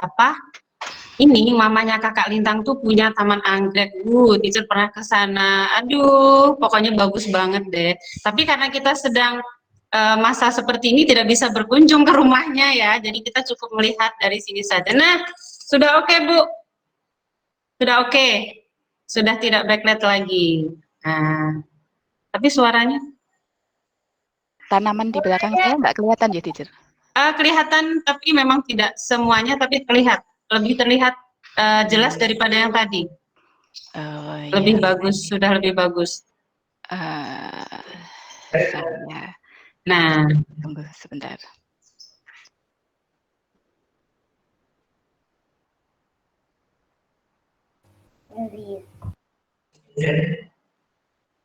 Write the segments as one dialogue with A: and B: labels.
A: apa ini mamanya kakak Lintang tuh punya taman anggrek. Teacher pernah ke sana. Aduh, pokoknya bagus banget deh. Tapi karena kita sedang masa seperti ini tidak bisa berkunjung ke rumahnya ya. Jadi kita cukup melihat dari sini saja. Nah, sudah oke, Bu. Sudah oke. Sudah tidak backlight lagi. Nah, tapi suaranya
B: Tanaman di belakang saya nggak kelihatan ya, teacher?
A: kelihatan, tapi memang tidak semuanya, tapi terlihat. Lebih terlihat jelas daripada yang tadi.
B: Oh,
A: Lebih
B: iya.
A: bagus, sudah lebih bagus.
B: Saya
A: Nah,
B: tunggu sebentar.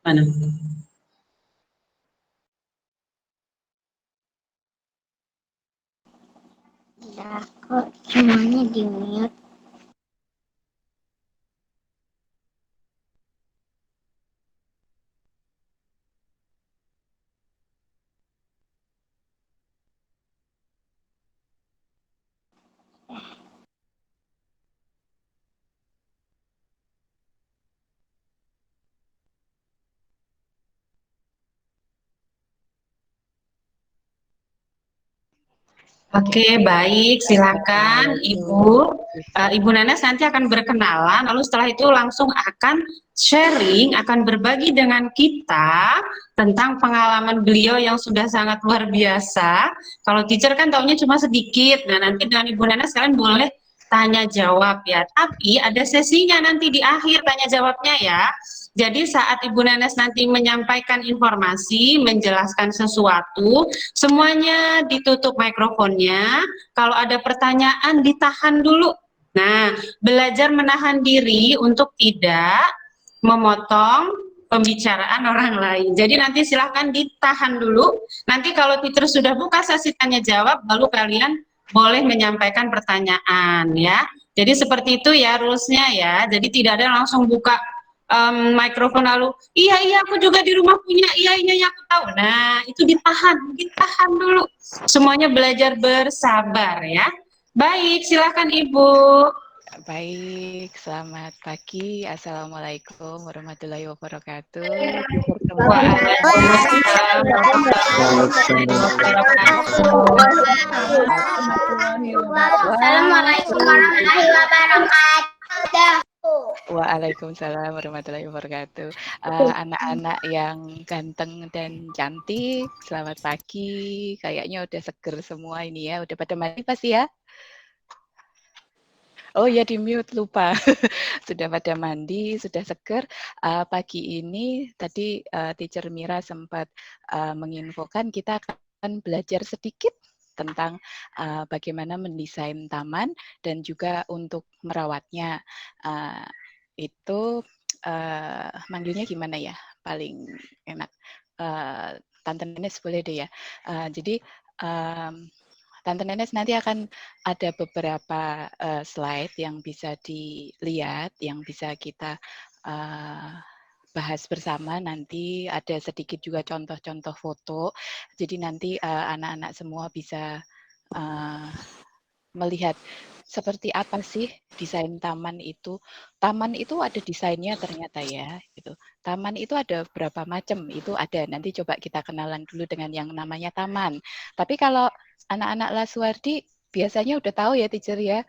A: mana?
C: Ya, kok semuanya di mute?
A: Oke, baik, silakan Ibu. Ibu Nanas nanti akan berkenalan, lalu setelah itu langsung akan sharing, akan berbagi dengan kita tentang pengalaman beliau yang sudah sangat luar biasa. Kalau teacher kan taunya cuma sedikit, nah nanti dengan Ibu Nanas kalian boleh tanya jawab ya. Tapi ada sesinya nanti di akhir tanya jawabnya ya. Jadi saat Ibu Nanas nanti menyampaikan informasi, menjelaskan sesuatu, semuanya ditutup mikrofonnya. Kalau ada pertanyaan ditahan dulu. Nah, belajar menahan diri untuk tidak memotong pembicaraan orang lain. Jadi nanti silahkan ditahan dulu. Nanti kalau teacher sudah buka sesi tanya jawab, baru kalian boleh menyampaikan pertanyaan ya. Jadi seperti itu ya rules-nya ya. Jadi tidak ada langsung buka mikrofon lalu iya aku juga di rumah punya iya aku tahu. Nah itu ditahan dulu, semuanya belajar bersabar ya. Baik, silakan Ibu.
B: Baik, selamat pagi. Assalamualaikum warahmatullahi wabarakatuh.
A: Waalaikumsalam
C: Assalamualaikum warahmatullahi wabarakatuh.
B: Waalaikumsalam warahmatullahi wabarakatuh. Anak-anak yang ganteng dan cantik, selamat pagi. Kayaknya udah seger semua ini ya. Udah pada mandi pasti ya? Oh ya, di mute, lupa. Sudah pada mandi, sudah seger. Pagi ini tadi Teacher Mira sempat menginfokan kita akan belajar sedikit tentang bagaimana mendesain taman dan juga untuk merawatnya. Itu manggilnya gimana ya? Paling enak. Tante Nenes boleh deh ya. Jadi Tante Nenes nanti akan ada beberapa slide yang bisa dilihat, yang bisa kita bahas bersama. Nanti ada sedikit juga contoh-contoh foto. Jadi nanti anak-anak semua bisa melihat seperti apa sih desain taman itu. Taman itu ada desainnya ternyata ya. Gitu. Taman itu ada berapa macam? Itu ada. Nanti coba kita kenalan dulu dengan yang namanya taman. Tapi kalau anak-anak Laswardi biasanya udah tahu ya teacher ya,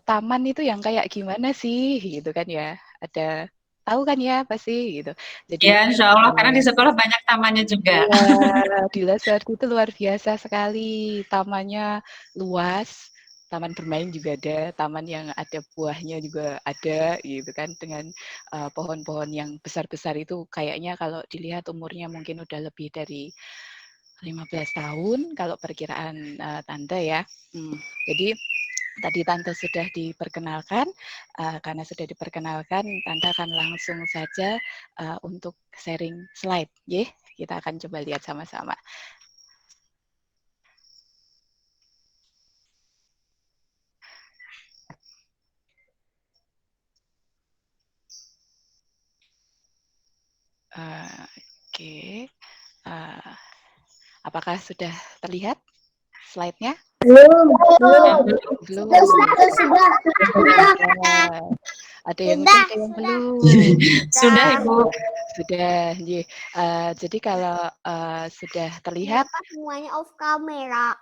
B: taman itu yang kayak gimana sih gitu kan ya. Ada tahu kan ya pasti gitu. Jadi
A: Ya, insya Allah, karena di sekolah banyak tamannya juga.
B: iya, di Lasardi itu luar biasa sekali. Tamannya luas, taman bermain juga ada, taman yang ada buahnya juga ada, gitu kan, dengan pohon-pohon yang besar-besar itu kayaknya kalau dilihat umurnya mungkin udah lebih dari 15 tahun kalau perkiraan Tante ya. Jadi tadi Tante sudah diperkenalkan, karena sudah diperkenalkan, Tante akan langsung saja untuk sharing slide, ya. Kita akan coba lihat sama-sama. Oke, apakah sudah terlihat slide-nya?
C: Belum.
B: Belum.
C: Sudah.
B: Ada yang udah, ada yang belum.
A: Sudah, Ibu.
B: Sudah. Jadi kalau sudah terlihat,
C: Semuanya off kamera.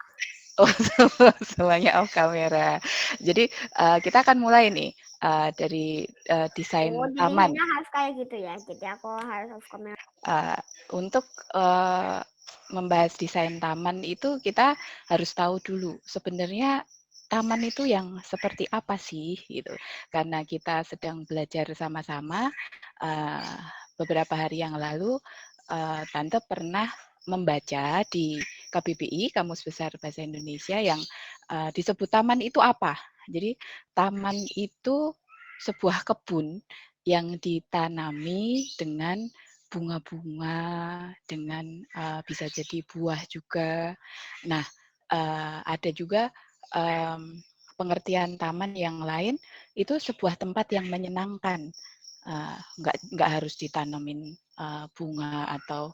B: oh, semuanya off kamera. Jadi kita akan mulai nih dari desain taman.
C: Harus kayak gitu ya. Jadi aku harus off kamera.
B: Untuk membahas desain taman itu kita harus tahu dulu sebenarnya taman itu yang seperti apa sih gitu. Karena kita sedang belajar sama-sama beberapa hari yang lalu Tante pernah membaca di KBBI Kamus Besar Bahasa Indonesia yang disebut taman itu apa. Jadi taman itu sebuah kebun yang ditanami dengan bunga-bunga, dengan bisa jadi buah juga. Nah, ada juga pengertian taman yang lain itu sebuah tempat yang menyenangkan. Nggak harus ditanamin bunga atau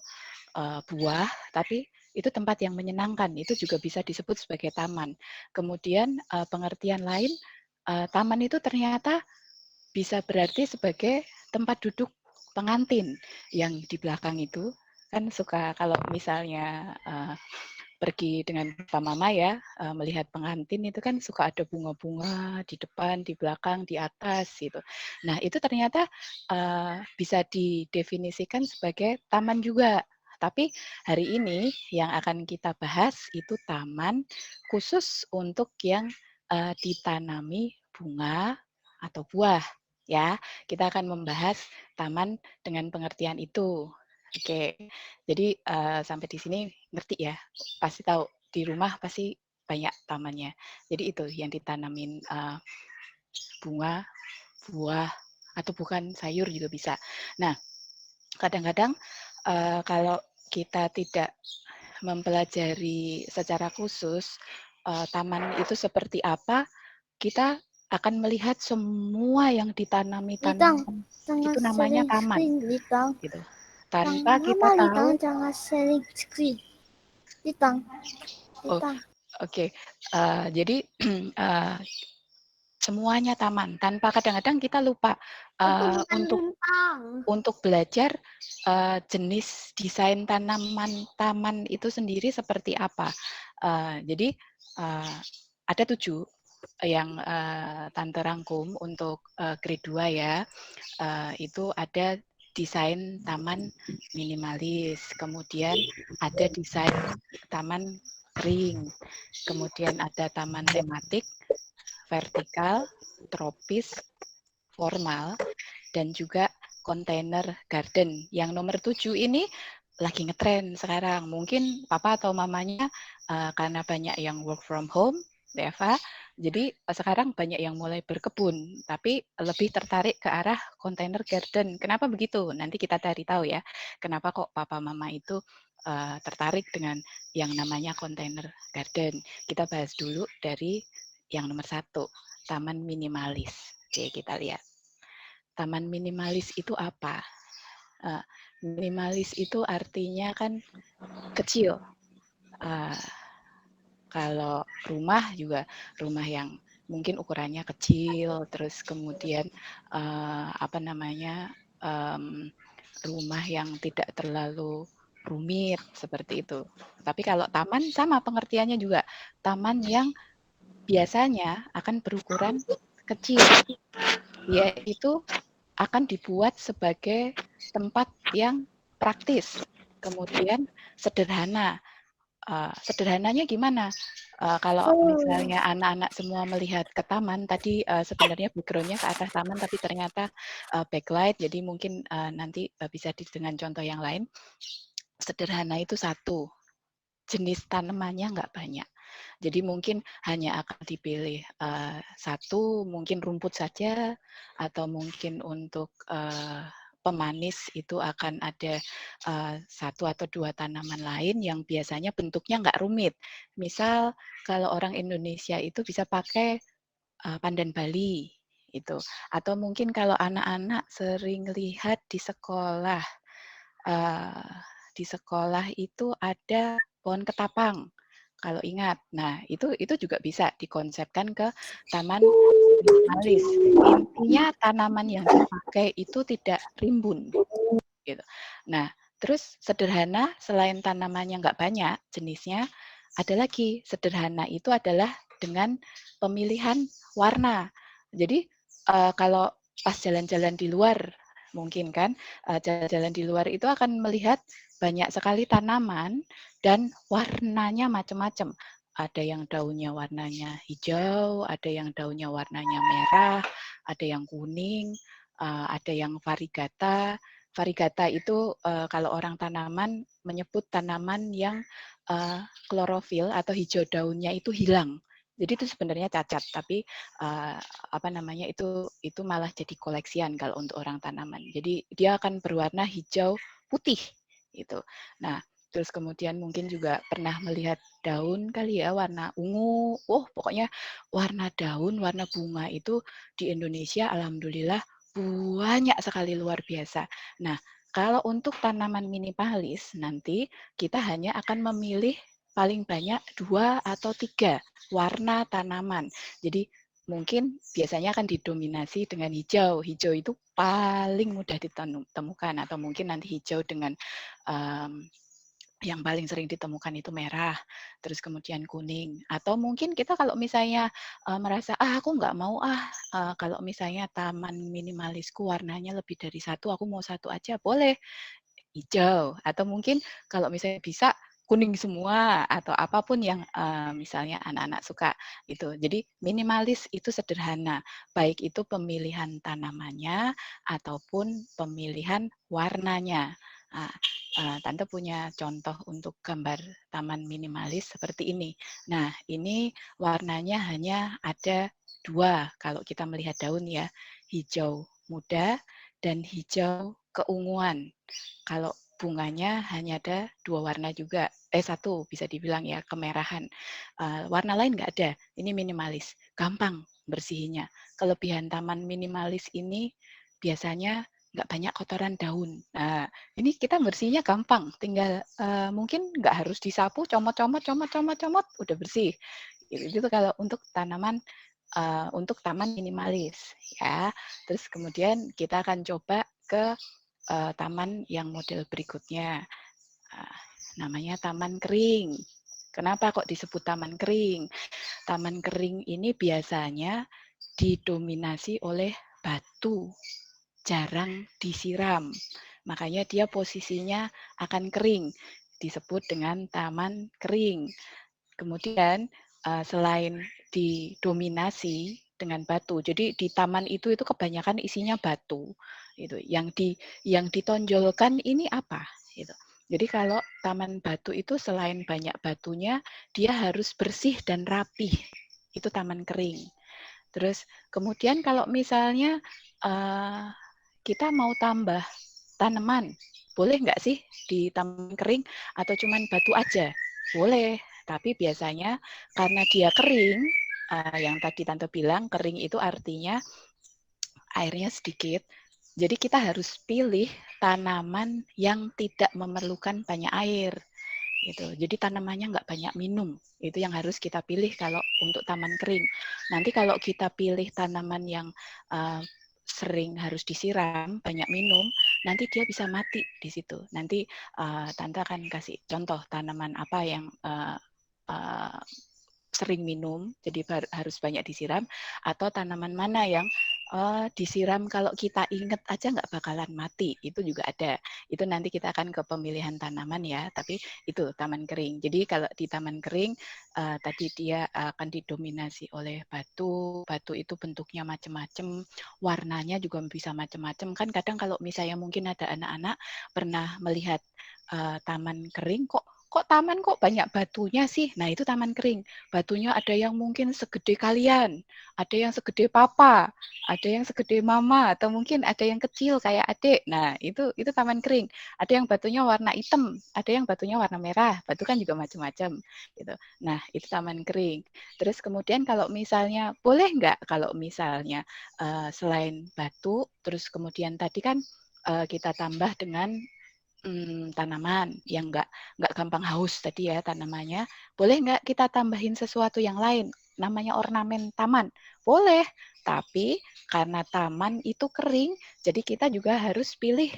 B: buah, tapi itu tempat yang menyenangkan. Itu juga bisa disebut sebagai taman. Kemudian pengertian lain, taman itu ternyata bisa berarti sebagai tempat duduk pengantin yang di belakang itu kan suka kalau misalnya pergi dengan papa mama ya melihat pengantin itu kan suka ada bunga-bunga di depan, di belakang, di atas gitu. Nah itu ternyata bisa didefinisikan sebagai taman juga. Tapi hari ini yang akan kita bahas itu taman khusus untuk yang ditanami bunga atau buah ya. Kita akan membahas taman dengan pengertian itu. Oke, jadi sampai di sini ngerti ya? Pasti tahu di rumah pasti banyak tamannya. Jadi itu yang ditanamin bunga, buah, atau bukan sayur juga bisa. Nah, kadang-kadang kalau kita tidak mempelajari secara khusus taman itu seperti apa, kita akan melihat semua yang ditanami tanaman itu namanya taman, gitu. Tanpa kita tahu.
C: Jangan sharing screen.
B: Oh, oke. Jadi semuanya taman. Tanpa kadang-kadang kita lupa untuk belajar jenis desain tanaman taman itu sendiri seperti apa. Jadi ada 7 yang Tante rangkum untuk grade 2 ya. Itu ada desain taman minimalis, kemudian ada desain taman kering, kemudian ada taman tematik, vertikal, tropis, formal, dan juga container garden. Yang nomor 7 ini lagi ngetren sekarang. Mungkin papa atau mamanya karena banyak yang work from home, Eva, jadi sekarang banyak yang mulai berkebun, tapi lebih tertarik ke arah container garden. Kenapa begitu? Nanti kita cari tahu ya. Kenapa kok papa mama itu tertarik dengan yang namanya container garden. Kita bahas dulu dari yang nomor 1, taman minimalis. Oke, kita lihat. Taman minimalis itu apa? Minimalis itu artinya kan kecil. Kalau rumah juga rumah yang mungkin ukurannya kecil, terus kemudian rumah yang tidak terlalu rumit seperti itu. Tapi kalau taman sama pengertiannya juga, taman yang biasanya akan berukuran kecil, yaitu akan dibuat sebagai tempat yang praktis, kemudian sederhana. Sederhananya gimana? Kalau misalnya anak-anak semua melihat ke taman, tadi sebenarnya background-nya ke arah taman, tapi ternyata backlight, jadi mungkin nanti bisa dengan contoh yang lain. Sederhana itu satu, jenis tanamannya nggak banyak. Jadi mungkin hanya akan dipilih satu, mungkin rumput saja, atau mungkin untuk pemanis itu akan ada satu atau dua tanaman lain yang biasanya bentuknya nggak rumit. Misal kalau orang Indonesia itu bisa pakai pandan Bali itu, atau mungkin kalau anak-anak sering lihat di sekolah itu ada pohon ketapang. kalau ingat. Nah, itu juga bisa dikonsepkan ke taman minimalis. Intinya tanaman yang dipakai itu tidak rimbun, gitu. Nah, terus sederhana selain tanamannya nggak banyak jenisnya, ada lagi sederhana itu adalah dengan pemilihan warna. Jadi kalau pas jalan-jalan di luar mungkin kan jalan-jalan di luar itu akan melihat banyak sekali tanaman dan warnanya macam-macam. Ada yang daunnya warnanya hijau, ada yang daunnya warnanya merah, ada yang kuning, ada yang variegata. Variegata itu kalau orang tanaman menyebut tanaman yang klorofil atau hijau daunnya itu hilang. Jadi itu sebenarnya cacat, tapi apa namanya itu malah jadi koleksian kalau untuk orang tanaman. Jadi dia akan berwarna hijau putih itu. Nah, terus kemudian mungkin juga pernah melihat daun kali ya warna ungu. Oh, pokoknya warna daun, warna bunga itu di Indonesia alhamdulillah banyak sekali luar biasa. Nah, kalau untuk tanaman minimalis nanti kita hanya akan memilih paling banyak 2 atau 3 warna tanaman. Jadi mungkin biasanya akan didominasi dengan hijau. Hijau itu paling mudah ditemukan atau mungkin nanti hijau dengan yang paling sering ditemukan itu merah, terus kemudian kuning. Atau mungkin kita kalau misalnya merasa aku nggak mau kalau misalnya taman minimalisku warnanya lebih dari satu, aku mau satu aja boleh hijau. Atau mungkin kalau misalnya bisa kuning semua atau apapun yang misalnya anak-anak suka itu. Jadi minimalis itu sederhana, baik itu pemilihan tanamannya ataupun pemilihan warnanya. Nah, Tante punya contoh untuk gambar taman minimalis seperti ini. Nah, ini warnanya hanya ada 2 kalau kita melihat daun ya, hijau muda dan hijau keunguan. Kalau bunganya hanya ada 2 warna juga, 1 bisa dibilang ya, kemerahan. Warna lain nggak ada, ini minimalis, gampang bersihinnya. Kelebihan taman minimalis ini biasanya nggak banyak kotoran daun. Nah, ini kita bersihnya gampang, tinggal mungkin nggak harus disapu, comot, udah bersih. Itu kalau untuk tanaman untuk taman minimalis ya. Terus kemudian kita akan coba ke taman yang model berikutnya. Namanya taman kering. Kenapa kok disebut taman kering? Taman kering ini biasanya didominasi oleh batu, jarang disiram. Makanya dia posisinya akan kering, disebut dengan taman kering. Kemudian selain didominasi dengan batu, jadi di taman itu kebanyakan isinya batu. Itu yang ditonjolkan ini apa? Gitu. Jadi kalau taman batu itu selain banyak batunya, dia harus bersih dan rapih. Itu taman kering. Terus kemudian kalau misalnya kita mau tambah tanaman, boleh nggak sih di taman kering atau cuman batu aja? Boleh, tapi biasanya karena dia kering, yang tadi Tante bilang kering itu artinya airnya sedikit, jadi kita harus pilih tanaman yang tidak memerlukan banyak air. Gitu. Jadi tanamannya nggak banyak minum. Itu yang harus kita pilih kalau untuk taman kering. Nanti kalau kita pilih tanaman yang sering harus disiram, banyak minum, nanti dia bisa mati di situ. Nanti Tante akan kasih contoh tanaman apa yang sering minum, jadi harus banyak disiram, atau tanaman mana yang disiram kalau kita ingat aja nggak bakalan mati, itu juga ada. Itu nanti kita akan ke pemilihan tanaman ya, tapi itu taman kering. Jadi kalau di taman kering, tadi dia akan didominasi oleh batu, batu itu bentuknya macam-macam, warnanya juga bisa macam-macam. Kan kadang kalau misalnya mungkin ada anak-anak pernah melihat taman kering, kok taman kok banyak batunya sih? Nah itu taman kering. Batunya ada yang mungkin segede kalian, ada yang segede papa, ada yang segede mama, atau mungkin ada yang kecil kayak adik. Nah itu taman kering. Ada yang batunya warna hitam, ada yang batunya warna merah. Batu kan juga macam-macam. Gitu. Nah itu taman kering. Terus kemudian kalau misalnya boleh nggak kalau misalnya selain batu, terus kemudian tadi kan kita tambah dengan tanaman yang nggak gampang haus tadi ya tanamannya, boleh nggak kita tambahin sesuatu yang lain? Namanya ornamen taman. Boleh, tapi karena taman itu kering, jadi kita juga harus pilih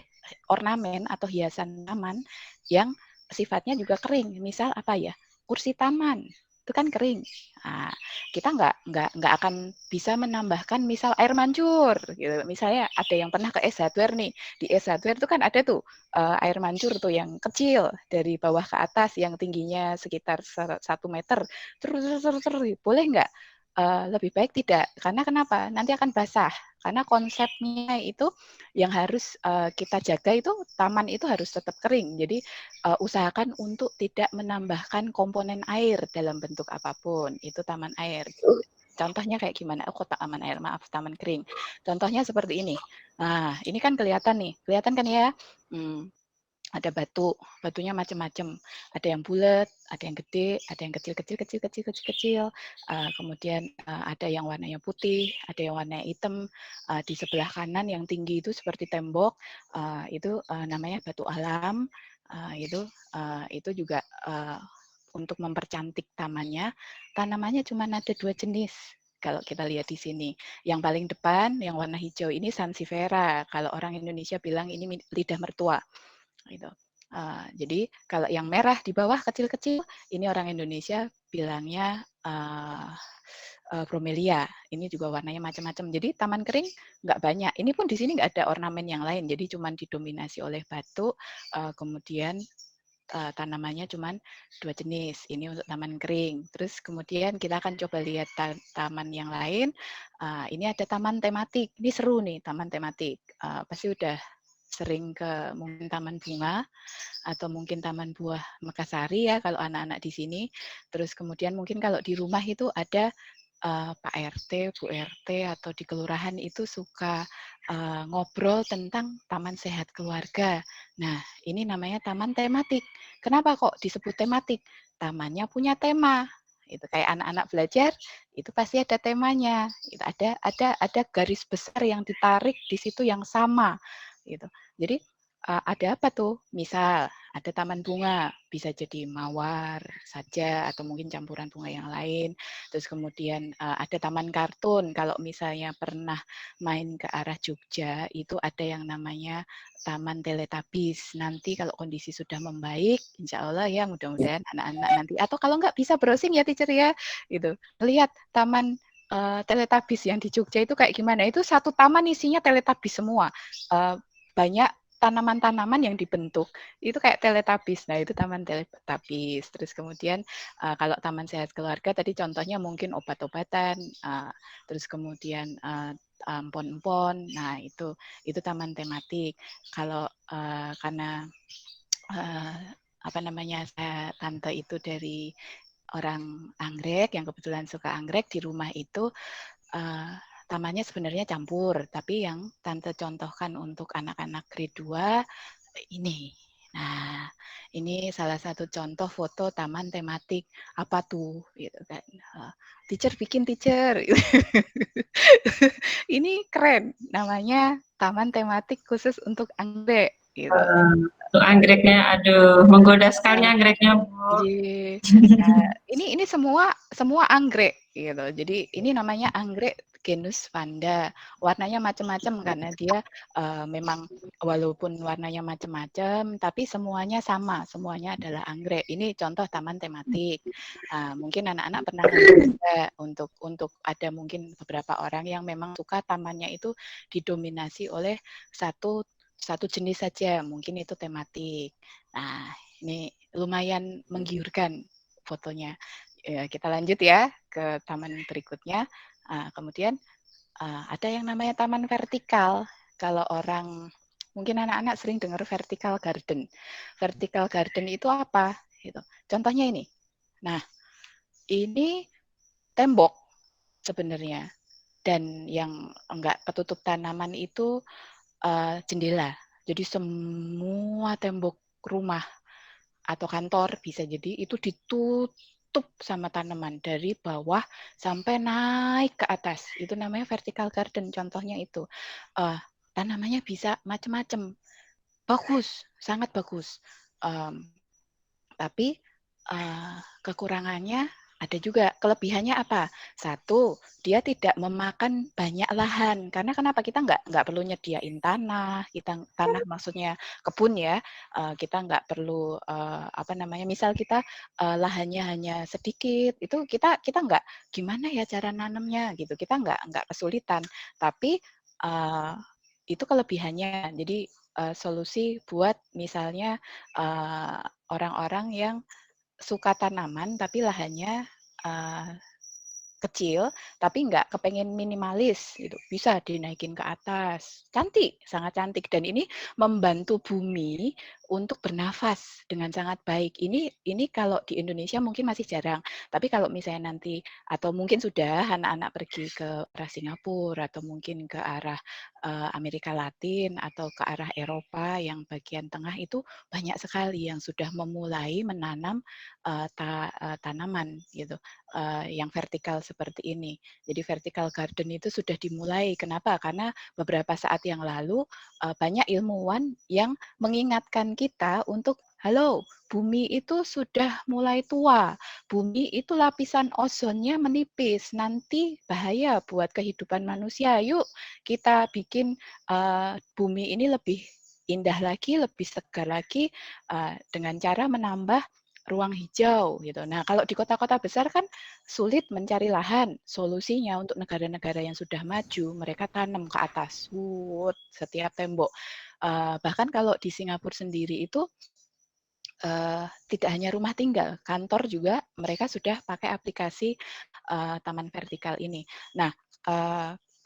B: ornamen atau hiasan taman yang sifatnya juga kering. Misal apa ya? Kursi taman. Itu kan kering. Nah, kita nggak akan bisa menambahkan misal air mancur gitu. Misalnya ada yang pernah ke es hardware nih. Di es hardware itu kan ada tuh air mancur tuh yang kecil dari bawah ke atas yang tingginya sekitar 1 meter. Boleh nggak? Lebih baik tidak. Karena kenapa? Nanti akan basah. Karena konsepnya itu yang harus kita jaga itu taman itu harus tetap kering. Jadi usahakan untuk tidak menambahkan komponen air dalam bentuk apapun. Itu taman air. Contohnya kayak gimana? Oh, kok taman air, maaf, taman kering. Contohnya seperti ini. Nah, ini kan kelihatan nih. Kelihatan kan ya? Ada batunya macam-macam. Ada yang bulat, ada yang gede, ada yang kecil. Kemudian ada yang warnanya putih, ada yang warnanya hitam. Di sebelah kanan yang tinggi itu seperti tembok, itu namanya batu alam. Itu juga untuk mempercantik tamannya. Tanamannya cuma ada 2 jenis. Kalau kita lihat di sini, yang paling depan, yang warna hijau ini sansevieria. Kalau orang Indonesia bilang ini lidah mertua. Gitu. Jadi kalau yang merah di bawah kecil-kecil, ini orang Indonesia bilangnya bromelia. Ini juga warnanya macam-macam. Jadi taman kering nggak banyak. Ini pun di sini nggak ada ornamen yang lain. Jadi cuma didominasi oleh batu, kemudian tanamannya cuma 2 jenis. Ini untuk taman kering. Terus kemudian kita akan coba lihat taman yang lain. Ini ada taman tematik. Ini seru nih taman tematik. Pasti udah sering ke mungkin taman bunga atau mungkin taman buah Mekarsari ya kalau anak-anak di sini. Terus kemudian mungkin kalau di rumah itu ada Pak RT, Bu RT atau di kelurahan itu suka ngobrol tentang taman sehat keluarga. Nah, ini namanya taman tematik. Kenapa kok disebut tematik? Tamannya punya tema. Itu kayak anak-anak belajar, itu pasti ada temanya. Itu ada garis besar yang ditarik di situ yang sama gitu. Jadi ada apa tuh? Misal ada taman bunga, bisa jadi mawar saja atau mungkin campuran bunga yang lain. Terus kemudian ada taman kartun. Kalau misalnya pernah main ke arah Jogja, itu ada yang namanya Taman Teletubbies. Nanti kalau kondisi sudah membaik, insya Allah ya mudah-mudahan anak-anak nanti. Atau kalau nggak bisa browsing ya teacher ya, gitu. Lihat Taman Teletubbies yang di Jogja itu kayak gimana? Itu satu taman isinya Teletubbies semua. Banyak tanaman-tanaman yang dibentuk itu kayak Teletubbies. Nah, itu taman Teletubbies. Terus kemudian kalau taman sehat keluarga tadi contohnya mungkin obat-obatan, terus kemudian empon-empon. Nah, itu taman tematik. Kalau karena apa namanya tante itu dari orang anggrek yang kebetulan suka anggrek di rumah itu tamannya sebenarnya campur, tapi yang tante contohkan untuk anak-anak grade 2 ini. Nah, ini salah satu contoh foto taman tematik. Apa tuh? Gitu kan. Teacher bikin teacher. Ini keren. Namanya taman tematik khusus untuk anggrek. Gitu.
A: Tuh anggreknya, aduh, menggoda sekali anggreknya, Bu.
B: Iya. Nah, ini semua anggrek gitu. Jadi ini namanya anggrek genus Vanda. Warnanya macam-macam karena dia memang walaupun warnanya macam-macam, tapi semuanya sama. Semuanya adalah anggrek. Ini contoh taman tematik. Mungkin anak-anak pernah juga untuk ada mungkin beberapa orang yang memang suka tamannya itu didominasi oleh satu jenis saja, mungkin itu tematik. Nah, ini lumayan menggiurkan fotonya. Kita lanjut ya ke taman berikutnya. Kemudian ada yang namanya taman vertikal. Kalau orang, mungkin anak-anak sering dengar vertical garden. Vertical garden itu apa? Gitu. Contohnya ini. Nah, ini tembok sebenarnya. Dan yang enggak ketutup tanaman itu jendela. Jadi semua tembok rumah atau kantor bisa jadi itu ditutup sama tanaman dari bawah sampai naik ke atas. Itu namanya vertical garden. Contohnya itu tanamannya bisa macam-macam. Bagus, sangat bagus. Tapi kekurangannya ada juga. Kelebihannya apa? Satu, dia tidak memakan banyak lahan. Karena kenapa? Kita nggak perlu nyediain tanah. Tanah maksudnya kebun ya. Kita nggak perlu apa namanya? Misal kita lahannya hanya sedikit, itu kita nggak gimana ya cara nanamnya gitu. Kita nggak kesulitan. Tapi itu kelebihannya. Jadi solusi buat misalnya orang-orang yang suka tanaman tapi lahannya uh, kecil, tapi nggak kepengen minimalis gitu. Bisa dinaikin ke atas. Cantik, sangat cantik. Dan ini membantu bumi untuk bernafas dengan sangat baik. Ini kalau di Indonesia mungkin masih jarang. Tapi kalau misalnya nanti atau mungkin sudah anak-anak pergi ke arah Singapura atau mungkin ke arah Amerika Latin atau ke arah Eropa yang bagian tengah itu banyak sekali yang sudah memulai menanam tanaman gitu yang vertikal seperti ini. Jadi vertical garden itu sudah dimulai. Kenapa? Karena beberapa saat yang lalu banyak ilmuwan yang mengingatkan kita untuk halo, bumi itu sudah mulai tua. Bumi itu lapisan ozonnya menipis. Nanti bahaya buat kehidupan manusia. Yuk kita bikin bumi ini lebih indah lagi, lebih segar lagi dengan cara menambah ruang hijau gitu. Nah, kalau di kota-kota besar kan sulit mencari lahan. Solusinya untuk negara-negara yang sudah maju, mereka tanam ke atas, setiap tembok. Bahkan kalau di Singapura sendiri itu tidak hanya rumah tinggal, kantor juga mereka sudah pakai aplikasi taman vertikal ini. Nah,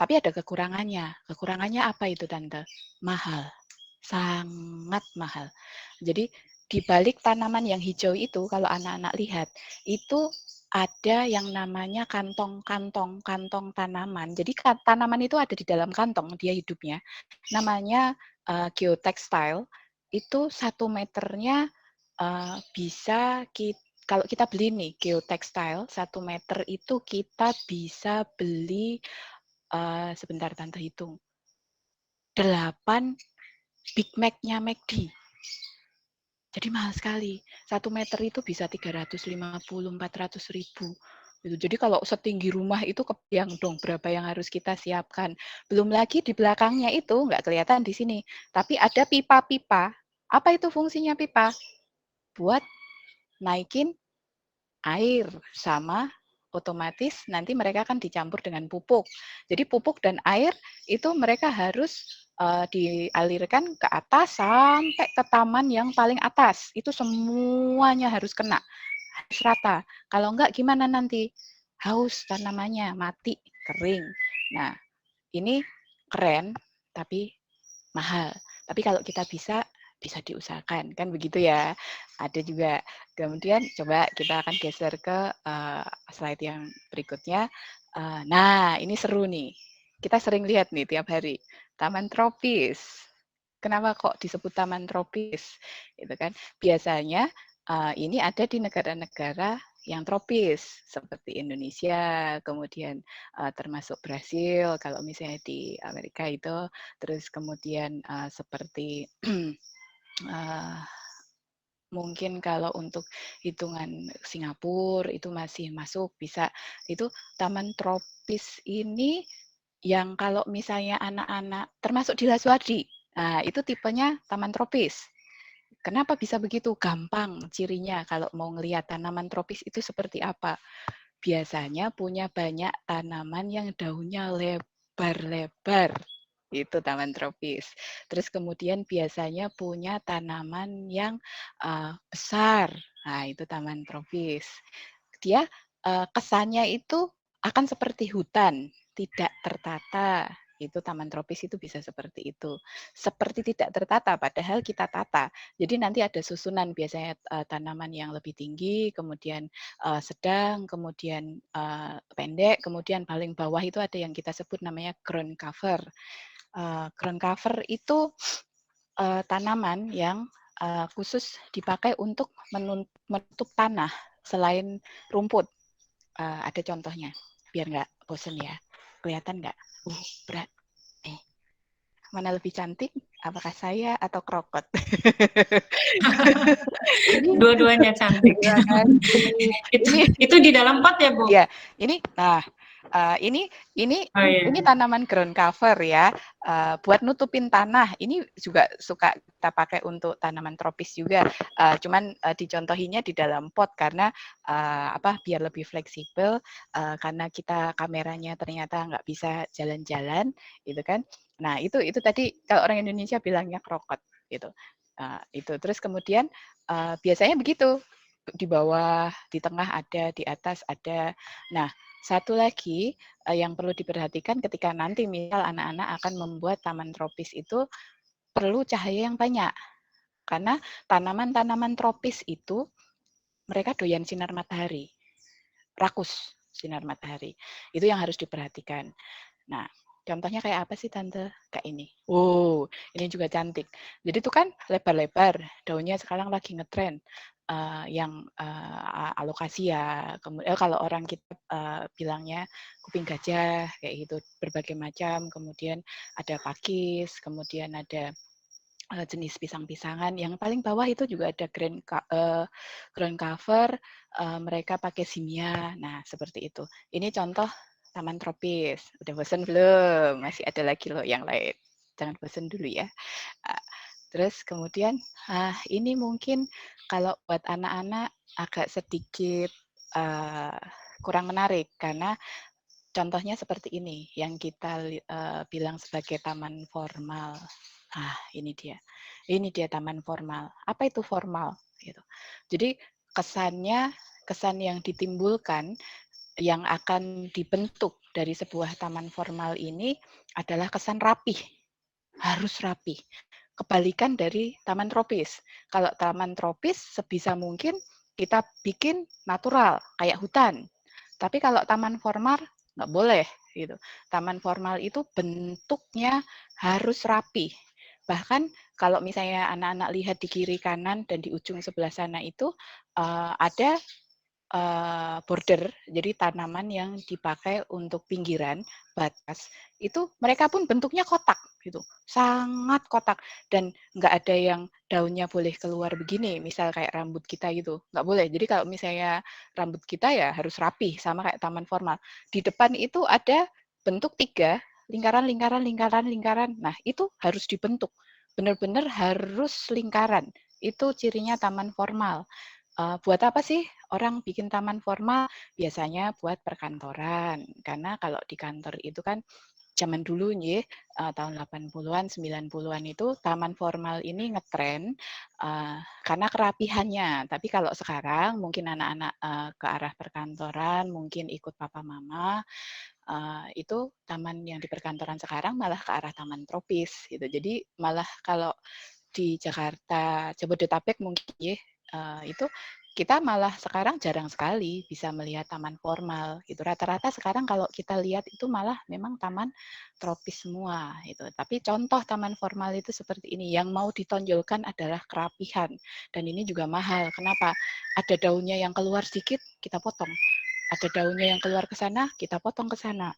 B: tapi ada kekurangannya. Kekurangannya apa itu, Tante? Mahal, sangat mahal. Jadi di balik tanaman yang hijau itu, kalau anak-anak lihat, itu ada yang namanya kantong tanaman. Jadi tanaman itu ada di dalam kantong, dia hidupnya. Namanya geotextile. Itu 1 meternya bisa kalau kita beli nih geotextile 1 meter itu kita bisa beli sebentar Tante hitung 8 Big Mac-nya McD. Jadi mahal sekali. 1 meter itu bisa 350-400 ribu. Gitu. Jadi kalau setinggi rumah itu kebayang dong berapa yang harus kita siapkan. Belum lagi di belakangnya itu nggak kelihatan di sini. Tapi ada pipa-pipa. Apa itu fungsinya pipa? Buat naikin air sama otomatis nanti mereka akan dicampur dengan pupuk. Jadi pupuk dan air itu mereka harus dialirkan ke atas sampai ke taman yang paling atas. Itu semuanya harus kena, harus rata. Kalau enggak gimana nanti? Haus tanamannya, mati, kering. Nah, ini keren tapi mahal. Tapi kalau kita bisa diusahakan, kan begitu ya. Ada juga. Kemudian coba kita akan geser ke slide yang berikutnya. Nah, ini seru nih. Kita sering lihat nih tiap hari. Taman tropis. Kenapa kok disebut taman tropis? Itu kan biasanya ini ada di negara-negara yang tropis seperti Indonesia, kemudian termasuk Brasil kalau misalnya di Amerika itu, terus kemudian seperti mungkin kalau untuk hitungan Singapura itu masih masuk bisa. Itu taman tropis ini yang kalau misalnya anak-anak termasuk di Laswadi. Nah, itu tipenya taman tropis. Kenapa bisa begitu? Gampang cirinya kalau mau ngelihat tanaman tropis itu seperti apa. Biasanya punya banyak tanaman yang daunnya lebar-lebar. Itu taman tropis. Terus kemudian biasanya punya tanaman yang besar. Nah, itu taman tropis. Dia kesannya itu akan seperti hutan, tidak tertata. Itu taman tropis itu bisa seperti itu. Seperti tidak tertata, padahal kita tata. Jadi nanti ada susunan biasanya tanaman yang lebih tinggi, kemudian sedang, kemudian pendek, kemudian paling bawah itu ada yang kita sebut namanya ground cover. Ground cover itu tanaman yang khusus dipakai untuk menutup tanah selain rumput. Ada contohnya, biar nggak bosen ya. Kelihatan nggak? Berat. Mana lebih cantik? Apakah saya atau krokot? Ini
A: Dua-duanya cantik.
B: iya kan?
A: Itu
B: Ini
A: itu di dalam pot ya, Bu?
B: ya, ini nah ini
A: Oh iya.
B: tanaman ground cover ya, buat nutupin tanah. Ini juga suka kita pakai untuk tanaman tropis juga. Cuman dicontohinya di dalam pot karena biar lebih fleksibel karena kita kameranya ternyata nggak bisa jalan-jalan, gitu kan. Nah itu tadi kalau orang Indonesia bilangnya krokot gitu. Itu terus kemudian biasanya begitu di bawah, di tengah ada, di atas ada. Nah satu lagi yang perlu diperhatikan ketika nanti misal anak-anak akan membuat taman tropis itu perlu cahaya yang banyak. Karena tanaman-tanaman tropis itu mereka doyan sinar matahari, rakus sinar matahari. Itu yang harus diperhatikan. Nah, contohnya kayak apa sih Tante? Kayak ini. Oh, ini juga cantik. Jadi itu kan lebar-lebar, daunnya sekarang lagi ngetren. Yang alokasia, kemudian kalau orang kita bilangnya kuping gajah kayak gitu, berbagai macam. Kemudian ada pakis, kemudian ada jenis pisang-pisangan. Yang paling bawah itu juga ada ground cover, mereka pakai simia. Nah, seperti itu. Ini contoh taman tropis. Udah bosan belum? Masih ada lagi loh yang lain. Jangan bosan dulu ya. Terus kemudian, ini mungkin kalau buat anak-anak agak sedikit kurang menarik karena contohnya seperti ini yang kita bilang sebagai taman formal. Ini dia. Ini dia taman formal. Apa itu formal? Gitu. Jadi kesan yang ditimbulkan yang akan dibentuk dari sebuah taman formal ini adalah kesan rapih, harus rapih. Kebalikan dari taman tropis. Kalau taman tropis sebisa mungkin kita bikin natural, kayak hutan. Tapi kalau taman formal nggak boleh gitu. Taman formal itu bentuknya harus rapi. Bahkan kalau misalnya anak-anak lihat di kiri kanan dan di ujung sebelah sana itu ada border, jadi tanaman yang dipakai untuk pinggiran batas itu mereka pun bentuknya kotak gitu, sangat kotak dan nggak ada yang daunnya boleh keluar begini, misal kayak rambut kita gitu, nggak boleh. Jadi kalau misalnya rambut kita ya harus rapi sama kayak taman formal. Di depan itu ada bentuk 3 lingkaran, lingkaran, lingkaran, lingkaran. Nah itu harus dibentuk, benar-benar harus lingkaran. Itu cirinya taman formal. Buat apa sih orang bikin taman formal? Biasanya buat perkantoran, karena kalau di kantor itu kan zaman dulu nih, tahun 80-an, 90-an itu taman formal ini ngetren karena kerapihannya. Tapi kalau sekarang mungkin anak-anak ke arah perkantoran, mungkin ikut papa mama, itu taman yang di perkantoran sekarang malah ke arah taman tropis gitu. Jadi malah kalau di Jakarta, Jabodetabek mungkin ya, itu kita malah sekarang jarang sekali bisa melihat taman formal gitu. Rata-rata sekarang kalau kita lihat itu malah memang taman tropis semua itu. Tapi contoh taman formal itu seperti ini. Yang mau ditonjolkan adalah kerapihan dan ini juga mahal. Kenapa? Ada daunnya yang keluar sedikit, kita potong. Ada daunnya yang keluar ke sana, kita potong ke sana.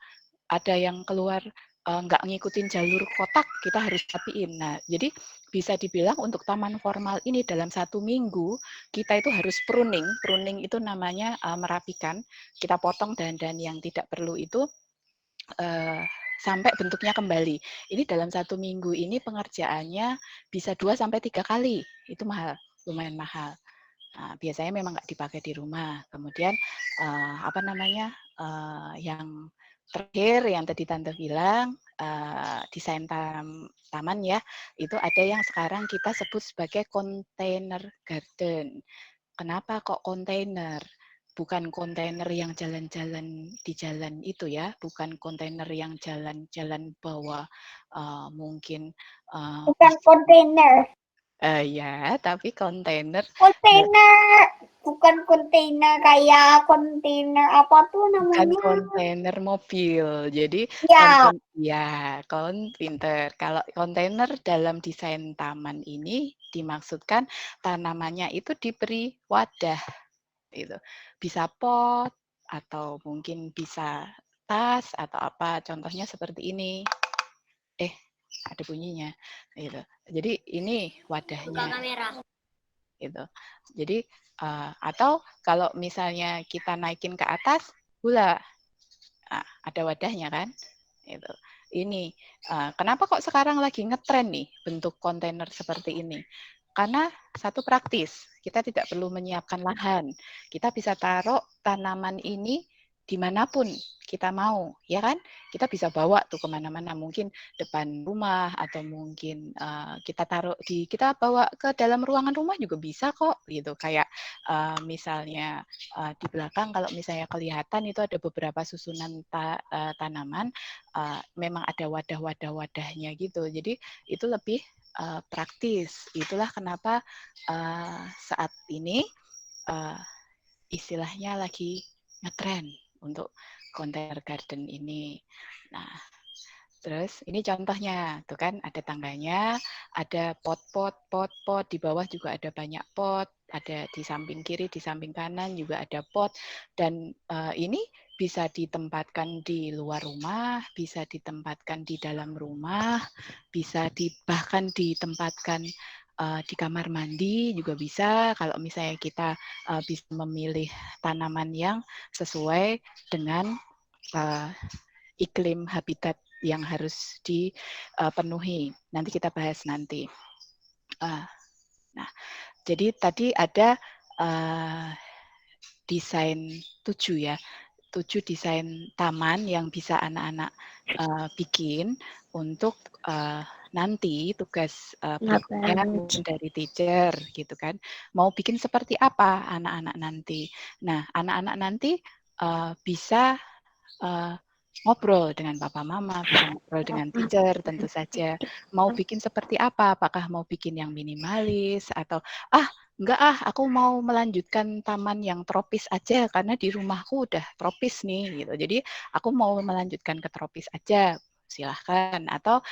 B: Ada yang keluar nggak ngikutin jalur kotak, kita harus rapiin. Nah, jadi bisa dibilang untuk taman formal ini dalam 1 minggu kita itu harus pruning. Pruning itu namanya merapikan. Kita potong dahan-dahan yang tidak perlu itu sampai bentuknya kembali. Ini dalam 1 minggu ini pengerjaannya bisa 2 sampai 3 kali. Itu mahal, lumayan mahal. Nah, biasanya memang nggak dipakai di rumah. Kemudian yang terakhir yang tadi Tante bilang desain taman ya, itu ada yang sekarang kita sebut sebagai container garden. Kenapa kok kontainer? Bukan kontainer yang jalan-jalan di jalan itu ya, bukan kontainer yang jalan-jalan bawa mungkin
C: Bukan kontainer.
B: ya, tapi kontainer
C: Kontainer. Bukan kontainer kayak kontainer apa tuh
B: bukan
C: namanya?
B: kontainer mobil. Jadi
C: Ya.
B: pinter. Kalau kontainer dalam desain taman ini dimaksudkan tanamannya itu diberi wadah gitu. Bisa pot atau mungkin bisa tas atau apa. Contohnya seperti ini. ada bunyinya gitu. Jadi ini wadahnya gitu. Jadi atau kalau misalnya kita naikin ke atas gula, nah, ada wadahnya kan gitu. Ini kenapa kok sekarang lagi ngetren nih bentuk kontainer seperti ini? Karena satu praktis, kita tidak perlu menyiapkan lahan. Kita bisa taruh tanaman ini dimanapun kita mau, ya kan? Kita bisa bawa tuh kemana-mana, mungkin depan rumah atau mungkin kita bawa ke dalam ruangan rumah juga bisa kok, gitu. Kayak misalnya di belakang kalau misalnya kelihatan itu ada beberapa susunan tanaman, memang ada wadah-wadahnya gitu. Jadi itu lebih praktis. Itulah kenapa saat ini istilahnya lagi ngetren untuk container garden ini. Nah, terus ini contohnya, tuh kan ada tangganya, ada pot-pot, di bawah juga ada banyak pot, ada di samping kiri, di samping kanan juga ada pot, dan ini bisa ditempatkan di luar rumah, bisa ditempatkan di dalam rumah, bisa bahkan ditempatkan di kamar mandi juga bisa, kalau misalnya kita bisa memilih tanaman yang sesuai dengan iklim habitat yang harus dipenuhi. Nanti kita bahas nanti. Nah, jadi tadi ada desain 7 ya, 7 desain taman yang bisa anak-anak bikin untuk nanti tugas berikutnya mungkin dari teacher gitu kan. Mau bikin seperti apa anak-anak nanti? Nah, anak-anak nanti bisa ngobrol dengan papa mama, bisa ngobrol dengan teacher tentu saja. Mau bikin seperti apa? Apakah mau bikin yang minimalis atau enggak aku mau melanjutkan taman yang tropis aja karena di rumahku udah tropis nih gitu. Jadi aku mau melanjutkan ke tropis aja. Silahkan. Atau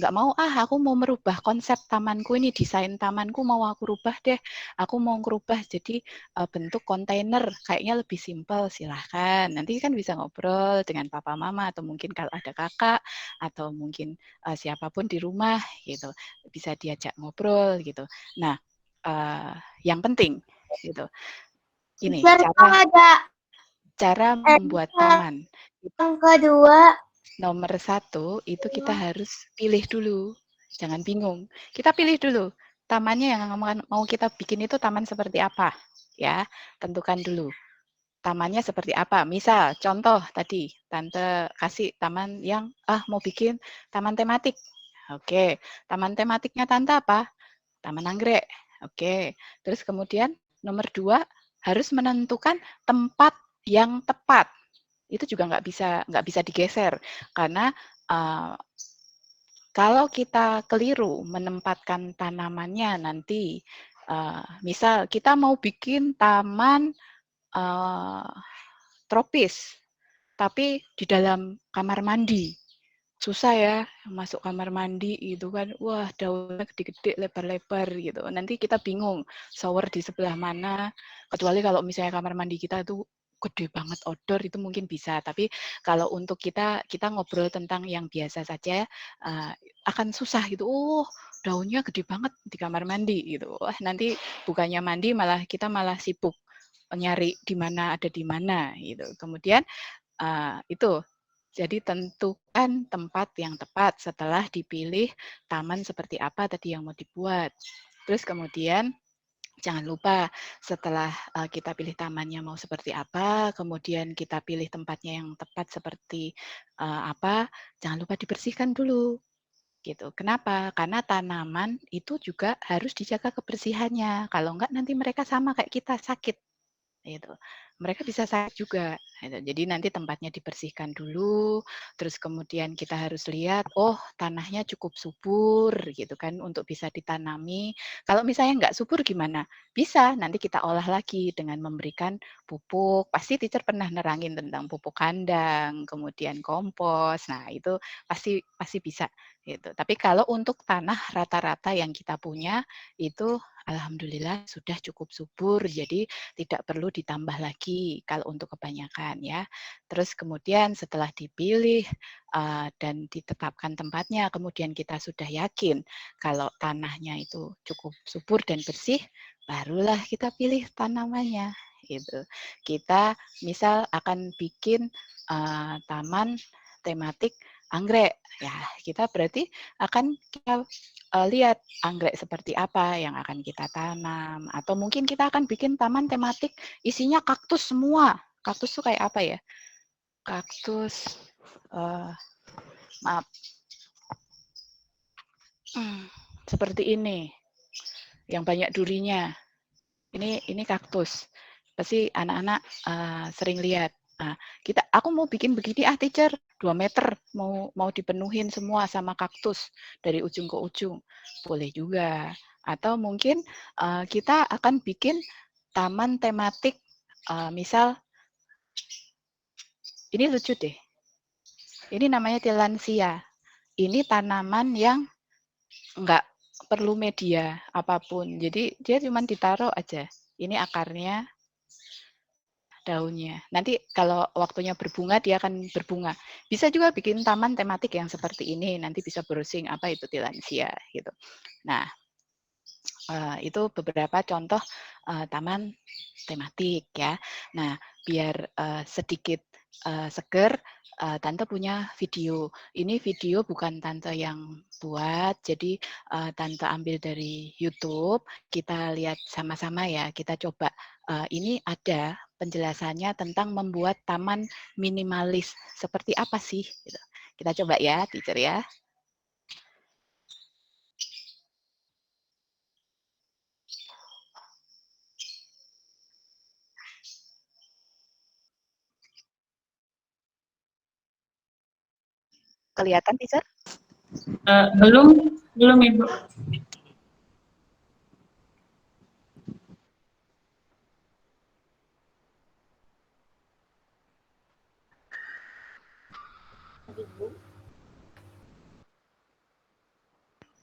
B: enggak mau aku mau merubah konsep tamanku ini, desain tamanku mau aku rubah deh. Aku mau ngerubah jadi bentuk kontainer kayaknya lebih simpel, silahkan. Nanti kan bisa ngobrol dengan papa mama atau mungkin kalau ada kakak atau mungkin siapapun di rumah gitu. Bisa diajak ngobrol gitu. Nah, yang penting gitu. Ini cara membuat taman.
C: Yang kedua,
B: Nomor 1 itu kita harus pilih dulu. Jangan bingung. Kita pilih dulu tamannya yang mau kita bikin itu taman seperti apa, ya. Tentukan dulu. Tamannya seperti apa. Misal, contoh tadi Tante kasih taman yang mau bikin taman tematik. Oke, taman tematiknya Tante apa? Taman anggrek. Oke. Terus kemudian nomor 2 harus menentukan tempat yang tepat. Itu juga nggak bisa digeser karena kalau kita keliru menempatkan tanamannya nanti, misal kita mau bikin taman tropis, tapi di dalam kamar mandi. Susah ya masuk kamar mandi itu kan, wah daunnya gede-gede, lebar-lebar gitu. Nanti kita bingung shower di sebelah mana, kecuali kalau misalnya kamar mandi kita itu gede banget outdoor itu mungkin bisa. Tapi kalau untuk kita ngobrol tentang yang biasa saja akan susah gitu. Oh, daunnya gede banget di kamar mandi gitu. Wah, nanti bukannya mandi kita malah sibuk nyari di mana ada di mana gitu. Kemudian itu. Jadi tentukan tempat yang tepat setelah dipilih taman seperti apa tadi yang mau dibuat. Terus kemudian jangan lupa setelah kita pilih tamannya mau seperti apa, kemudian kita pilih tempatnya yang tepat seperti apa, jangan lupa dibersihkan dulu. Gitu. Kenapa? Karena tanaman itu juga harus dijaga kebersihannya. Kalau enggak nanti mereka sama kayak kita sakit. Gitu. Mereka bisa sakit juga. Gitu. Jadi nanti tempatnya dibersihkan dulu, terus kemudian kita harus lihat, oh tanahnya cukup subur gitu kan untuk bisa ditanami. Kalau misalnya nggak subur gimana? Bisa, nanti kita olah lagi dengan memberikan pupuk. Pasti teacher pernah nerangin tentang pupuk kandang, kemudian kompos. Nah itu pasti bisa. Gitu. Tapi kalau untuk tanah rata-rata yang kita punya itu alhamdulillah sudah cukup subur, jadi tidak perlu ditambah lagi lagi kalau untuk kebanyakan ya. Terus kemudian setelah dipilih dan ditetapkan tempatnya, kemudian kita sudah yakin kalau tanahnya itu cukup subur dan bersih, barulah kita pilih tanamannya. Gitu. Kita misal akan bikin taman tematik anggrek, ya kita berarti akan kita lihat anggrek seperti apa yang akan kita tanam, atau mungkin kita akan bikin taman tematik isinya kaktus semua. Kaktus tuh kayak apa ya? Kaktus, maaf, seperti ini, yang banyak durinya. Ini kaktus. Pasti anak-anak sering lihat. Nah, aku mau bikin begini teacher, 2 meter mau dipenuhin semua sama kaktus dari ujung ke ujung. Boleh juga. Atau mungkin kita akan bikin taman tematik, misal ini lucu deh. Ini namanya Tillandsia. Ini tanaman yang enggak perlu media apapun. Jadi dia cuma ditaruh aja. Ini akarnya, daunnya. Nanti kalau waktunya berbunga, dia akan berbunga. Bisa juga bikin taman tematik yang seperti ini. Nanti bisa browsing apa itu Tillandsia gitu. Nah, itu beberapa contoh taman tematik ya. Nah, biar sedikit seger, Tante punya video. Ini video bukan Tante yang buat, jadi Tante ambil dari YouTube. Kita lihat sama-sama ya. Kita coba. Ini ada penjelasannya tentang membuat taman minimalis. Seperti apa sih? Gitu. Kita coba ya, teacher ya. Kelihatan, teacher?
A: Belum Ibu.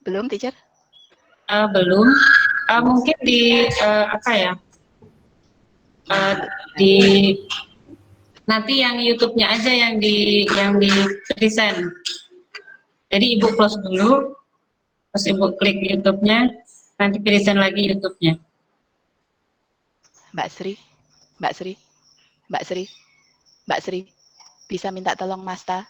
B: Belum, teacher?
A: Belum. Mungkin di apa ya? Di nanti yang YouTube-nya aja yang di present. Jadi Ibu close dulu, terus Ibu klik YouTube-nya, nanti present lagi YouTube-nya.
B: Mbak Sri, bisa minta tolong Masta?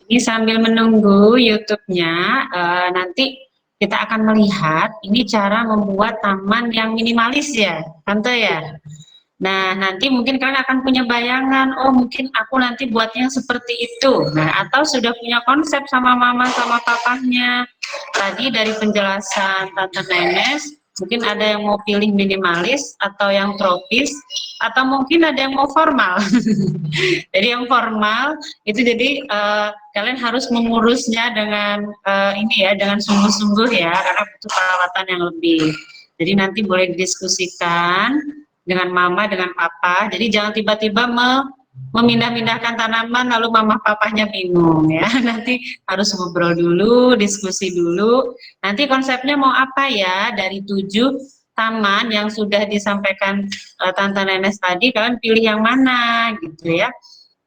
A: Ini sambil menunggu YouTube-nya, nanti kita akan melihat ini cara membuat taman yang minimalis ya, Tante ya. Nah, nanti mungkin kalian akan punya bayangan, oh mungkin aku nanti buatnya seperti itu. Nah, atau sudah punya konsep sama mama sama papahnya. Tadi dari penjelasan Tante Nenes, mungkin ada yang mau pilih minimalis atau yang tropis, atau mungkin ada yang mau formal. Jadi yang formal itu jadi kalian harus mengurusnya dengan ini ya, dengan sungguh-sungguh ya, karena butuh perawatan yang lebih. Jadi nanti boleh didiskusikan dengan mama, dengan papa. Jadi jangan tiba-tiba memindah-mindahkan tanaman lalu mama papahnya bingung ya. Nanti harus ngobrol dulu, diskusi dulu. Nanti konsepnya mau apa ya, dari 7 taman yang sudah disampaikan Tante Nenes tadi, kalian pilih yang mana gitu ya.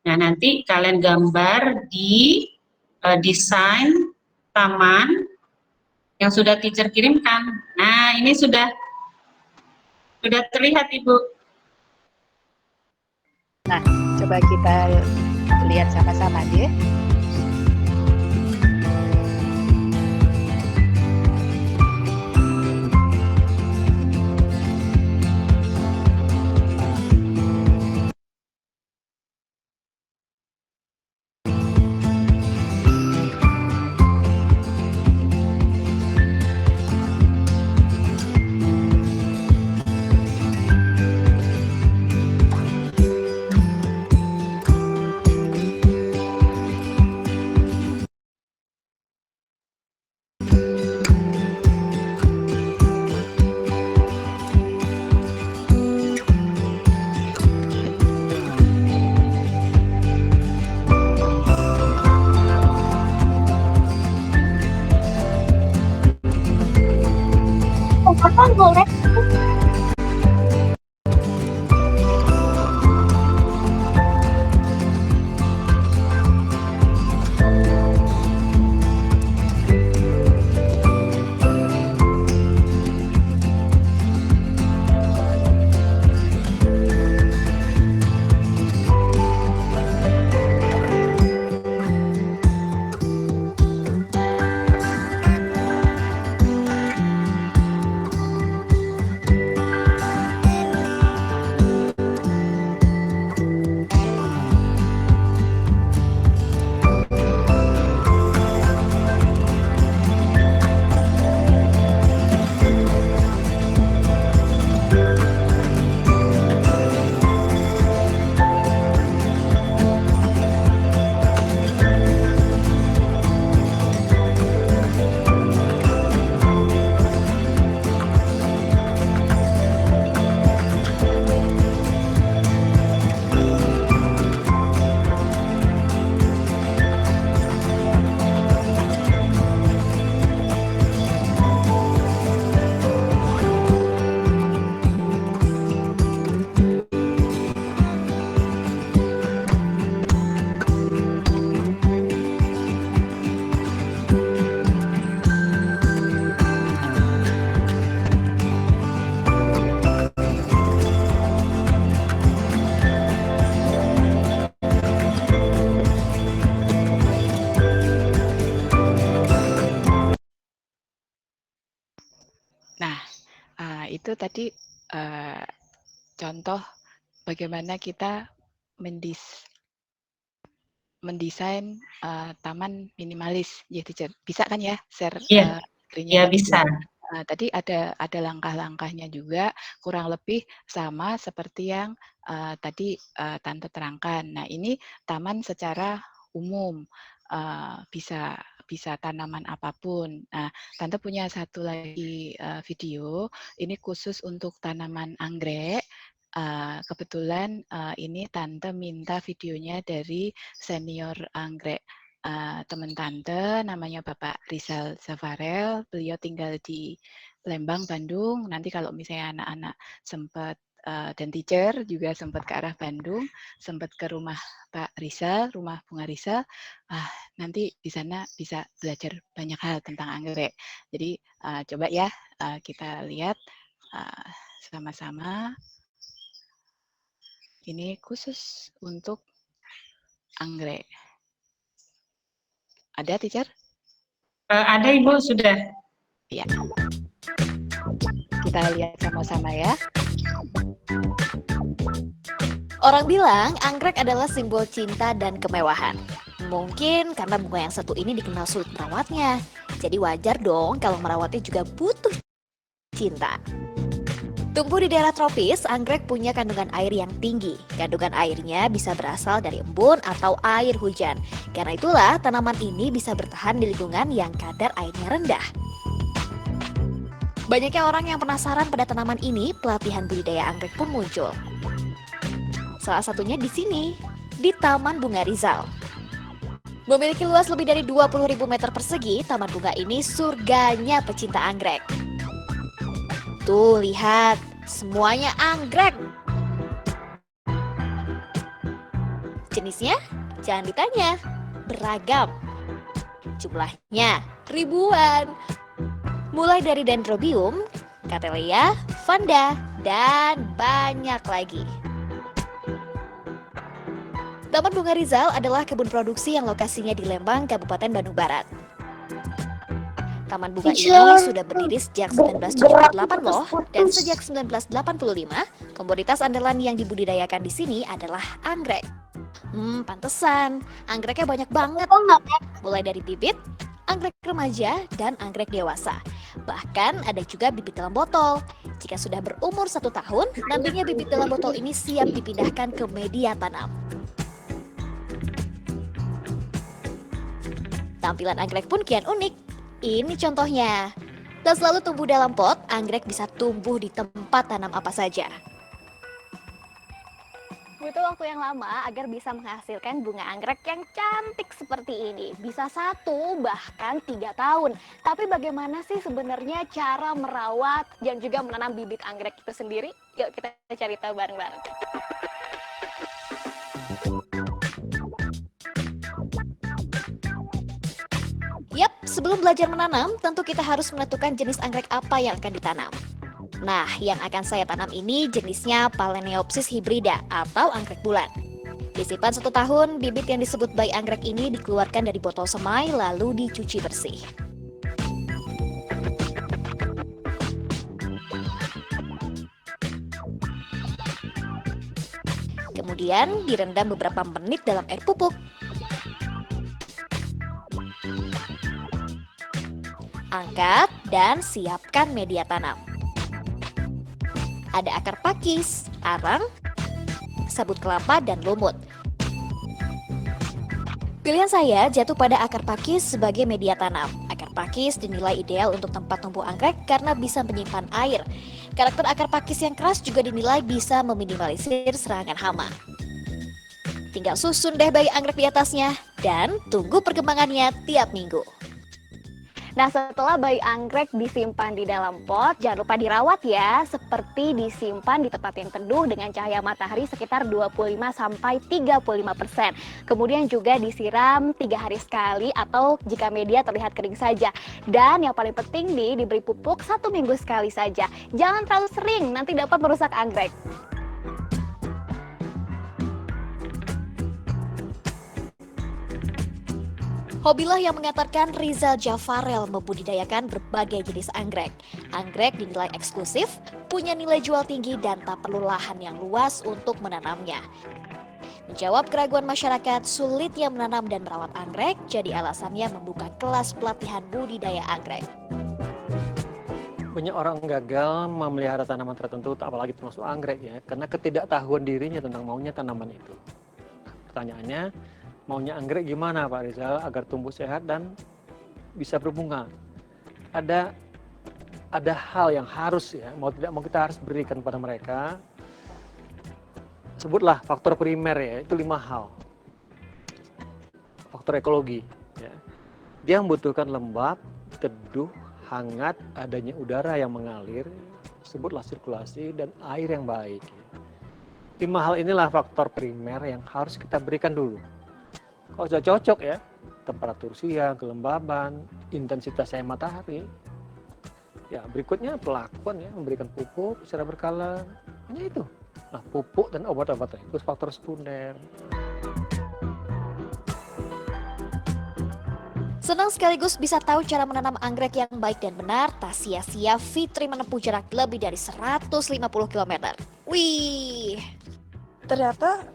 A: Nah, nanti kalian gambar di desain taman yang sudah teacher kirimkan. Nah, ini sudah terlihat Ibu.
B: Nah, coba kita lihat sama-sama ya. itu tadi contoh bagaimana kita mendesain taman minimalis, ya teacher. Bisa kan ya share
A: Iya,
B: screen-nya
A: ya
B: tadi?
A: bisa.
B: Tadi ada langkah-langkahnya juga, kurang lebih sama seperti yang tadi Tante terangkan. Nah, ini taman secara umum, bisa tanaman apapun. Nah, Tante punya satu lagi video, ini khusus untuk tanaman anggrek. Kebetulan ini Tante minta videonya dari senior anggrek teman Tante, namanya Bapak Rizal Zafarel. Beliau tinggal di Lembang, Bandung. Nanti kalau misalnya anak-anak sempat dan teacher juga sempat ke arah Bandung, sempat ke rumah Pak Rizal, rumah Bunga Rizal, nanti di sana bisa belajar banyak hal tentang anggrek. Jadi coba ya kita lihat sama-sama. Ini khusus untuk anggrek. Ada, teacher?
A: Ada Ibu, sudah.
B: Ya. Kita lihat sama-sama ya.
D: Orang bilang anggrek adalah simbol cinta dan kemewahan. Mungkin karena bunga yang satu ini dikenal sulit merawatnya. Jadi wajar dong kalau merawatnya juga butuh cinta. Tumbuh di daerah tropis, anggrek punya kandungan air yang tinggi. Kandungan airnya bisa berasal dari embun atau air hujan. Karena itulah tanaman ini bisa bertahan di lingkungan yang kadar airnya rendah. Banyaknya orang yang penasaran pada tanaman ini, pelatihan budidaya anggrek pun muncul. Salah satunya di sini, di Taman Bunga Rizal. Memiliki luas lebih dari 20.000 meter persegi, taman bunga ini surganya pecinta anggrek. Tuh, lihat, semuanya anggrek. Jenisnya? Jangan ditanya, beragam. Jumlahnya ribuan. Mulai dari Dendrobium, Cattleya, Vanda, dan banyak lagi. Taman Bunga Rizal adalah kebun produksi yang lokasinya di Lembang, Kabupaten Bandung Barat. Taman bunga ini sudah berdiri sejak 1978 loh, dan sejak 1985, komoditas andalan yang dibudidayakan di sini adalah anggrek. Pantesan, anggreknya banyak banget. Mulai dari bibit, anggrek remaja, dan anggrek dewasa. Bahkan ada juga bibit dalam botol. Jika sudah berumur 1 tahun, nantinya bibit dalam botol ini siap dipindahkan ke media tanam. Tampilan anggrek pun kian unik. Ini contohnya. Tak selalu tumbuh dalam pot, anggrek bisa tumbuh di tempat tanam apa saja. Butuh waktu yang lama agar bisa menghasilkan bunga anggrek yang cantik seperti ini. Bisa 1 bahkan 3 tahun. Tapi bagaimana sih sebenarnya cara merawat dan juga menanam bibit anggrek itu sendiri? Yuk kita cari tahu bareng-bareng. Yap, sebelum belajar menanam, tentu kita harus menentukan jenis anggrek apa yang akan ditanam. Nah, yang akan saya tanam ini jenisnya Phalaenopsis hybrida atau anggrek bulan. Disimpan 1 tahun, bibit yang disebut bayi anggrek ini dikeluarkan dari botol semai lalu dicuci bersih. Kemudian direndam beberapa menit dalam air pupuk. Angkat dan siapkan media tanam. Ada akar pakis, arang, sabut kelapa, dan lumut. Pilihan saya jatuh pada akar pakis sebagai media tanam. Akar pakis dinilai ideal untuk tempat tumbuh anggrek karena bisa menyimpan air. Karakter akar pakis yang keras juga dinilai bisa meminimalisir serangan hama. Tinggal susun deh bayi anggrek di atasnya dan tunggu perkembangannya tiap minggu. Nah, setelah bayi anggrek disimpan di dalam pot, jangan lupa dirawat ya, seperti disimpan di tempat yang teduh dengan cahaya matahari sekitar 25-35%. Kemudian juga disiram 3 hari sekali atau jika media terlihat kering saja. Dan yang paling penting diberi pupuk 1 minggu sekali saja. Jangan terlalu sering, nanti dapat merusak anggrek. Hobilah yang mengantarkan Rizal Jafarel membudidayakan berbagai jenis anggrek. Anggrek dinilai eksklusif, punya nilai jual tinggi dan tak perlu lahan yang luas untuk menanamnya. Menjawab keraguan masyarakat sulitnya menanam dan merawat anggrek, jadi alasannya membuka kelas pelatihan budidaya anggrek.
E: Banyak orang gagal memelihara tanaman tertentu, apalagi termasuk anggrek ya, karena ketidaktahuan dirinya tentang maunya tanaman itu. Pertanyaannya, maunya anggrek gimana Pak Rizal agar tumbuh sehat dan bisa berbunga? Ada hal yang harus ya, mau tidak mau kita harus berikan pada mereka. Sebutlah faktor primer ya, itu 5 hal. Faktor ekologi ya. Dia membutuhkan lembab, teduh, hangat, adanya udara yang mengalir, sebutlah sirkulasi dan air yang baik. 5 hal inilah faktor primer yang harus kita berikan dulu. Kalau sudah cocok ya, temperatur siang, kelembaban, intensitas cahaya matahari, ya berikutnya perlakuan ya, memberikan pupuk secara berkala, hanya itu. Nah, pupuk dan obat-obatan itu faktor sekunder.
D: Senang sekaligus bisa tahu cara menanam anggrek yang baik dan benar, tak sia-sia Fitri menempuh jarak lebih dari 150 km. Wih!
F: Ternyata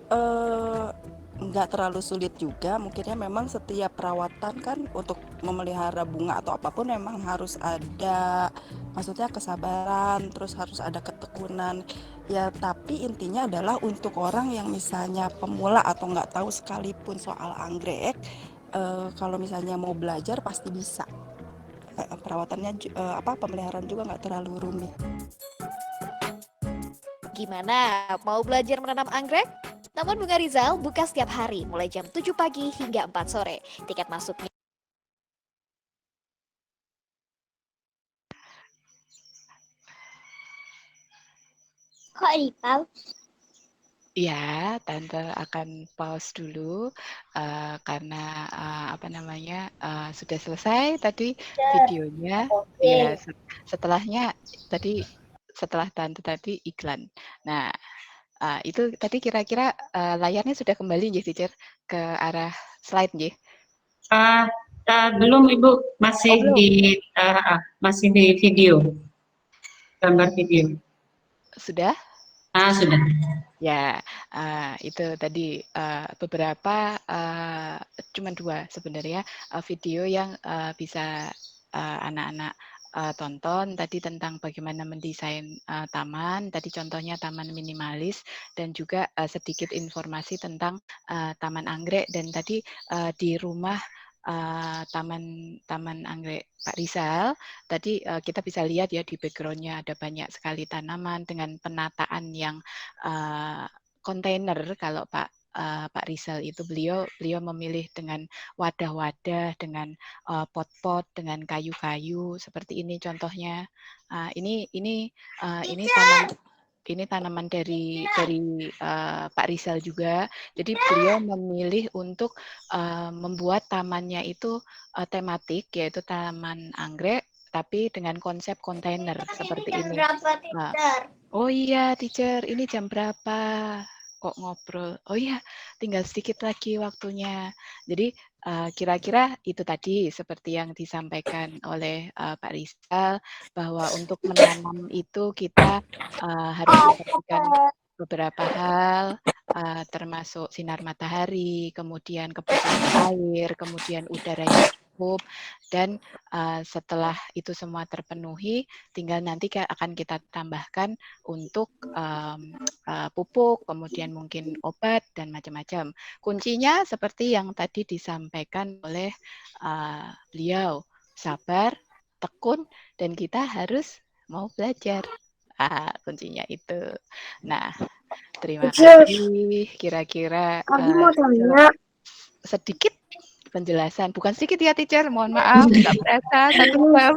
F: nggak terlalu sulit juga, mungkinnya memang setiap perawatan kan untuk memelihara bunga atau apapun memang harus ada, maksudnya kesabaran, terus harus ada ketekunan ya, tapi intinya adalah untuk orang yang misalnya pemula atau nggak tahu sekalipun soal anggrek, kalau misalnya mau belajar pasti bisa. Perawatannya pemeliharaan juga nggak terlalu rumit.
D: Gimana? Mau belajar menanam anggrek? Taman Bunga Rizal buka setiap hari mulai jam 7 pagi hingga 4 sore. Tiket masuknya
C: Kok di pause?
B: Ya, Tante akan pause dulu karena sudah selesai tadi videonya.
C: Oke.
B: Ya, setelahnya setelah Tante tadi iklan. Nah, itu tadi kira-kira layarnya sudah kembali nggih, Teacher, ke arah slide nggih?
A: Belum Ibu, masih
B: belum.
A: masih di video. Gambar video.
B: Sudah?
A: Sudah.
B: Ya, itu tadi beberapa, cuma 2 sebenarnya video yang bisa anak-anak tonton tadi tentang bagaimana mendesain taman, tadi contohnya taman minimalis dan juga sedikit informasi tentang taman anggrek, dan tadi di rumah taman anggrek Pak Rizal tadi kita bisa lihat ya di background-nya ada banyak sekali tanaman dengan penataan yang kontainer. Kalau Pak Rizal itu beliau memilih dengan wadah-wadah, dengan pot-pot, dengan kayu-kayu seperti ini contohnya. Ini tanaman dari Pak Rizal juga. Jadi beliau memilih untuk membuat tamannya itu tematik, yaitu taman anggrek, tapi dengan konsep kontainer seperti ini. Oh iya, Teacher, ini jam berapa? Kok ngobrol? Oh iya, tinggal sedikit lagi waktunya. Jadi kira-kira itu tadi seperti yang disampaikan oleh Pak Rizal, bahwa untuk menanam itu kita harus memperhatikan beberapa hal, termasuk sinar matahari, kemudian kebutuhan air, kemudian udara yang cukup, dan setelah itu semua terpenuhi, tinggal nanti akan kita tambahkan untuk pupuk, kemudian mungkin obat dan macam-macam. Kuncinya seperti yang tadi disampaikan oleh beliau, sabar, tekun, dan kita harus mau belajar. Kuncinya itu. Nah, terima kasih. Kira-kira sedikit penjelasan, bukan sedikit ya, Teacher, mohon maaf, nggak berasa 1 jam.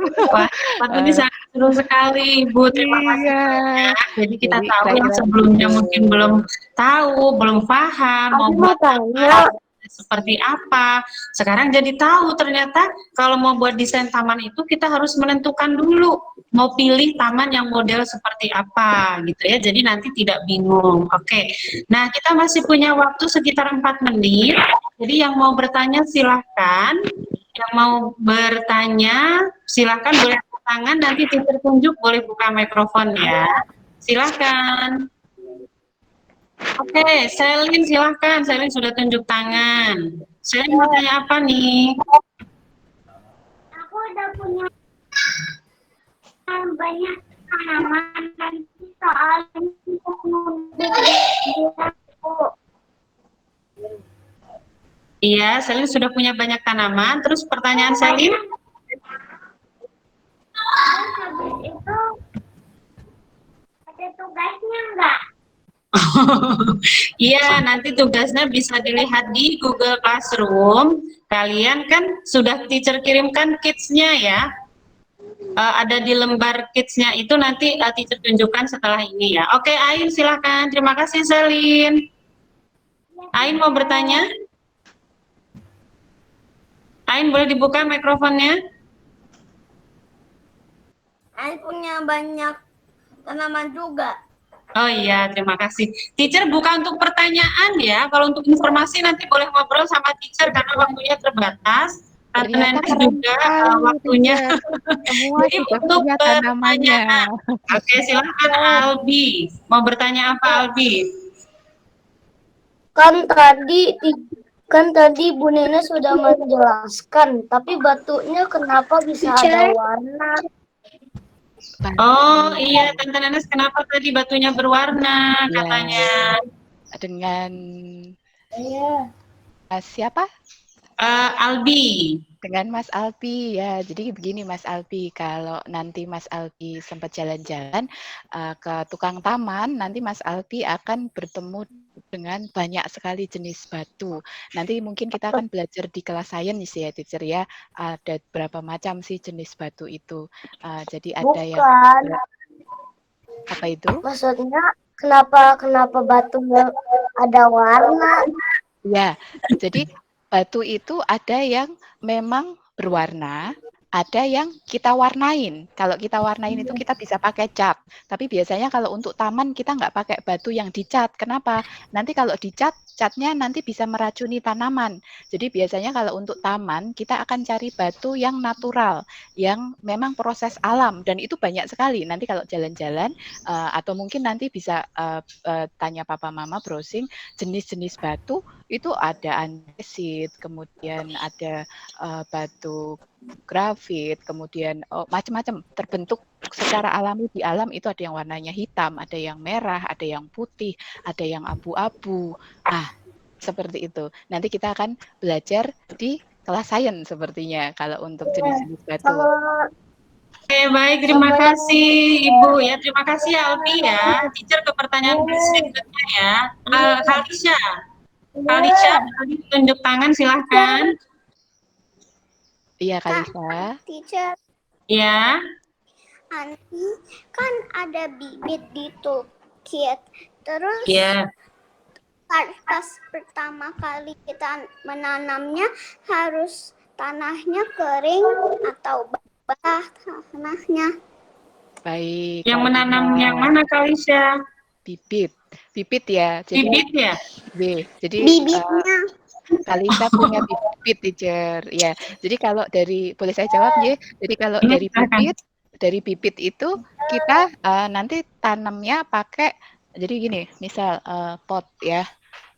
A: Ini sangat seru sekali, Ibu. Terima kasih banyak. Jadi kita tahu yang sebelumnya mungkin belum tahu, belum paham, mau buat apa, seperti apa. Sekarang jadi tahu ternyata kalau mau buat desain taman itu kita harus menentukan dulu mau pilih taman yang model seperti apa gitu ya. Jadi nanti tidak bingung. Oke. Nah, kita masih punya waktu sekitar 4 menit. Jadi yang mau bertanya silahkan. Yang mau bertanya silahkan boleh angkat tangan, nanti teacher tunjuk boleh buka mikrofon ya. Silahkan. Oke, Selin silahkan. Selin sudah tunjuk tangan. Selin mau tanya apa nih?
C: Aku udah punya banyak tanaman dan soalnya aku.
A: Iya, Selin sudah punya banyak tanaman. Terus pertanyaan Selin?
C: Habis itu ada tugasnya nggak?
A: Iya, nanti tugasnya bisa dilihat di Google Classroom. Kalian kan sudah teacher kirimkan kits-nya ya. Ada di lembar kits-nya itu nanti teacher tunjukkan setelah ini ya. Oke, Ain silahkan. Terima kasih Selin. Ain mau bertanya? Ain boleh dibuka mikrofonnya?
C: Aku punya banyak tanaman juga.
A: Oh iya, terima kasih. Teacher bukan untuk pertanyaan ya. Kalau untuk informasi nanti boleh ngobrol sama teacher karena waktunya terbatas. Tante
B: Ternyata
A: Nenek
B: keren
A: juga
B: sekali,
A: waktunya.
B: teacher. Semua
A: Jadi
B: sudah
A: untuk
B: punya tanamannya.
A: pertanyaan. Oke, silakan Albi. Mau bertanya apa Albi?
G: Kan tadi Bu Nene sudah menjelaskan, tapi batunya kenapa bisa ada warna?
A: Oh iya, Tante Nenes kenapa tadi batunya berwarna
B: Ya,
A: katanya?
B: dengan
G: Iya.
B: siapa?
A: Albi.
B: Dengan Mas Alpi ya. Jadi begini Mas Alpi, kalau nanti Mas Alpi sempat jalan-jalan ke tukang taman, nanti Mas Alpi akan bertemu dengan banyak sekali jenis batu. Nanti mungkin kita akan belajar di kelas sains ya, teacher ya. Ada berapa macam sih jenis batu itu. Jadi ada yang
G: Bukan.
B: apa itu?
G: Maksudnya kenapa batunya ada warna?
B: Ya, jadi batu itu ada yang memang berwarna, ada yang kita warnain. Kalau kita warnain itu kita bisa pakai cat. Tapi biasanya kalau untuk taman kita nggak pakai batu yang dicat. Kenapa? Nanti kalau dicat, catnya nanti bisa meracuni tanaman. Jadi biasanya kalau untuk taman kita akan cari batu yang natural, yang memang proses alam. Dan itu banyak sekali. Nanti kalau jalan-jalan atau mungkin nanti bisa tanya papa mama browsing jenis-jenis batu itu ada andesit, kemudian ada batu grafit, kemudian macam-macam terbentuk secara alami di alam itu ada yang warnanya hitam, ada yang merah, ada yang putih, ada yang abu-abu. Nah, seperti itu. Nanti kita akan belajar di kelas sains sepertinya kalau untuk jenis-jenis batu.
A: Oke, baik, terima kasih Ibu ya. Terima kasih Albi ya. Teacher ke pertanyaan berikutnya ya. Kalisha. Kalisha, tunjuk tangan silahkan.
B: Iya, Kalisha.
C: Teacher,
A: Ya.
C: nanti kan ada bibit di toolkit. Terus
A: Ya.
C: pas pertama kali kita menanamnya harus tanahnya kering atau basah tanahnya.
B: Baik.
A: Yang
B: Kalisha.
A: menanam yang mana Kalisha?
B: Bibit. Bibit ya. Jadi,
A: Bibit ya?
B: Jadi
C: Bibitnya.
B: Kalisha punya bibit, teacher. Ya, jadi kalau boleh saya jawab ya. Jadi kalau dari bibit itu kita nanti tanamnya pakai. Jadi gini, misal pot ya.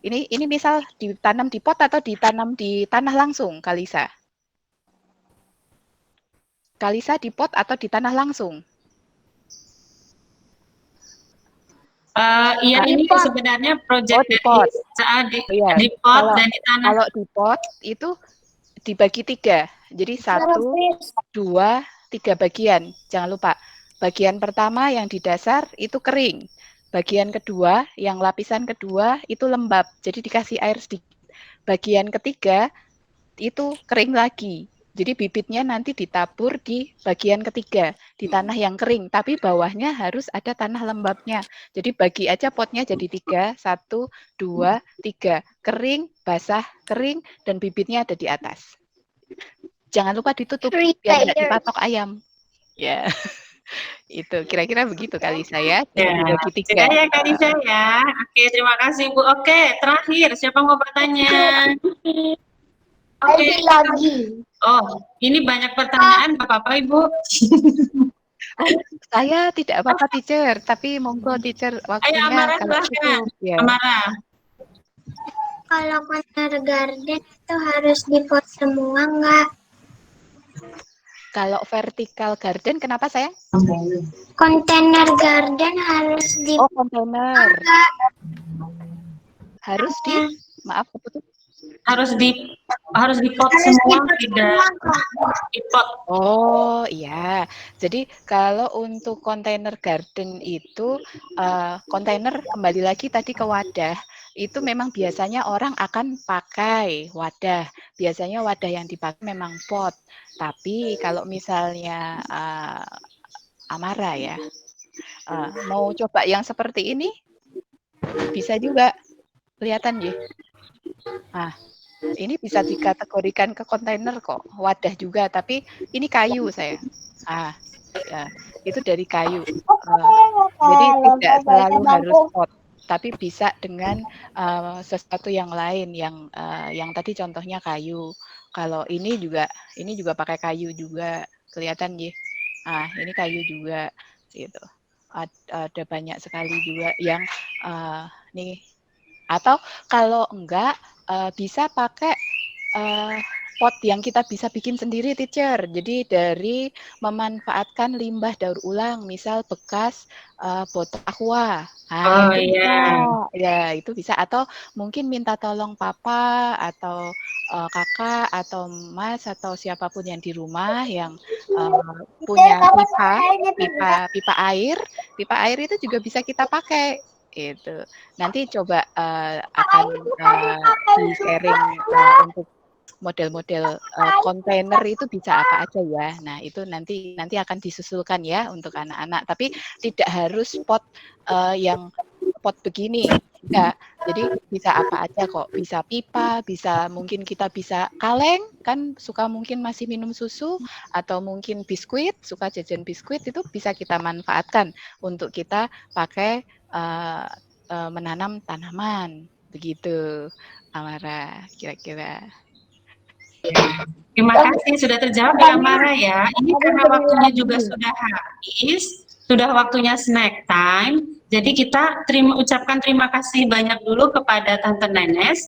B: Ini misal ditanam di pot atau ditanam di tanah langsung, Kalisha? Kalisha di pot atau di tanah langsung?
A: Iya, ini sebenarnya proyek
B: di pot.
A: Di pot dan di tanah.
B: Kalau di pot itu dibagi 3. Jadi 1, 2, 3 bagian. Jangan lupa. Bagian pertama yang di dasar itu kering. Bagian kedua, yang lapisan kedua itu lembab. Jadi dikasih air sedikit. Bagian ketiga itu kering lagi. Jadi bibitnya nanti ditabur di bagian ketiga, di tanah yang kering, tapi bawahnya harus ada tanah lembabnya. Jadi bagi aja potnya jadi 3, 1, 2, 3. Kering, basah, kering, dan bibitnya ada di atas. Jangan lupa ditutup, biar nggak dipatok ayam. Ya, itu kira-kira begitu kali saya. Jadi
A: Ya,
B: dibagi
A: sudah
B: 3.
A: ya Kak Lisa ya. Oke, terima kasih Bu. Oke, terakhir siapa mau bertanya? Oke.
G: Lagi.
A: Oh, ini banyak pertanyaan, Bapak-Bapak, Ibu.
B: Saya tidak apa-apa teacher, tapi monggo teacher
A: Ayo
B: waktunya
A: Amara
B: kalau
A: silahkan.
B: cukup. Ya.
A: Amara.
C: Kalau kontainer garden itu harus dipot semua nggak?
B: Kalau vertical garden kenapa sayang?
C: Kontainer garden harus
B: Oh,
C: dipot
B: kontainer.
C: nggak?
B: Harus di maaf apa tuh?
A: Harus dipot
C: Harus
A: semua,
C: dipot
A: tidak
C: semua kok.
A: dipot.
B: Oh iya, jadi kalau untuk kontainer garden itu kontainer kembali lagi tadi ke wadah, itu memang biasanya orang akan pakai wadah. Biasanya wadah yang dipakai memang pot. Tapi kalau misalnya Amara ya, mau coba yang seperti ini, bisa juga kelihatan ya. Nah, ini bisa dikategorikan ke kontainer kok, wadah juga, tapi ini kayu saya. Ya, itu dari kayu. Jadi tidak selalu harus pot, tapi bisa dengan sesuatu yang lain yang tadi contohnya kayu. Kalau ini juga pakai kayu juga, kelihatan ya. Ini kayu juga gitu. Ada banyak sekali juga yang nih. Atau kalau enggak bisa pakai pot yang kita bisa bikin sendiri teacher. Jadi dari memanfaatkan limbah daur ulang, misal bekas botol aqua.
A: Oh
B: Itu bisa.
A: iya.
B: Ya, itu bisa. Atau mungkin minta tolong papa atau kakak atau mas atau siapapun yang di rumah yang punya pipa air. Pipa air itu juga bisa kita pakai. Itu. Nanti coba akan di-sharing untuk model-model kontainer itu bisa apa aja ya. Nah, itu nanti akan disusulkan ya untuk anak-anak. Tapi tidak harus pot yang pot begini. Enggak. Jadi bisa apa aja kok. Bisa pipa, mungkin kita bisa kaleng, kan suka mungkin masih minum susu, atau mungkin biskuit, suka jajan biskuit, itu bisa kita manfaatkan untuk kita pakai menanam tanaman. Begitu, Amara, kira-kira.
A: Terima kasih sudah terjawab ya Amara ya. Ini karena waktunya juga sudah habis, sudah waktunya snack time. Jadi kita ucapkan terima kasih banyak dulu kepada Tante Nenes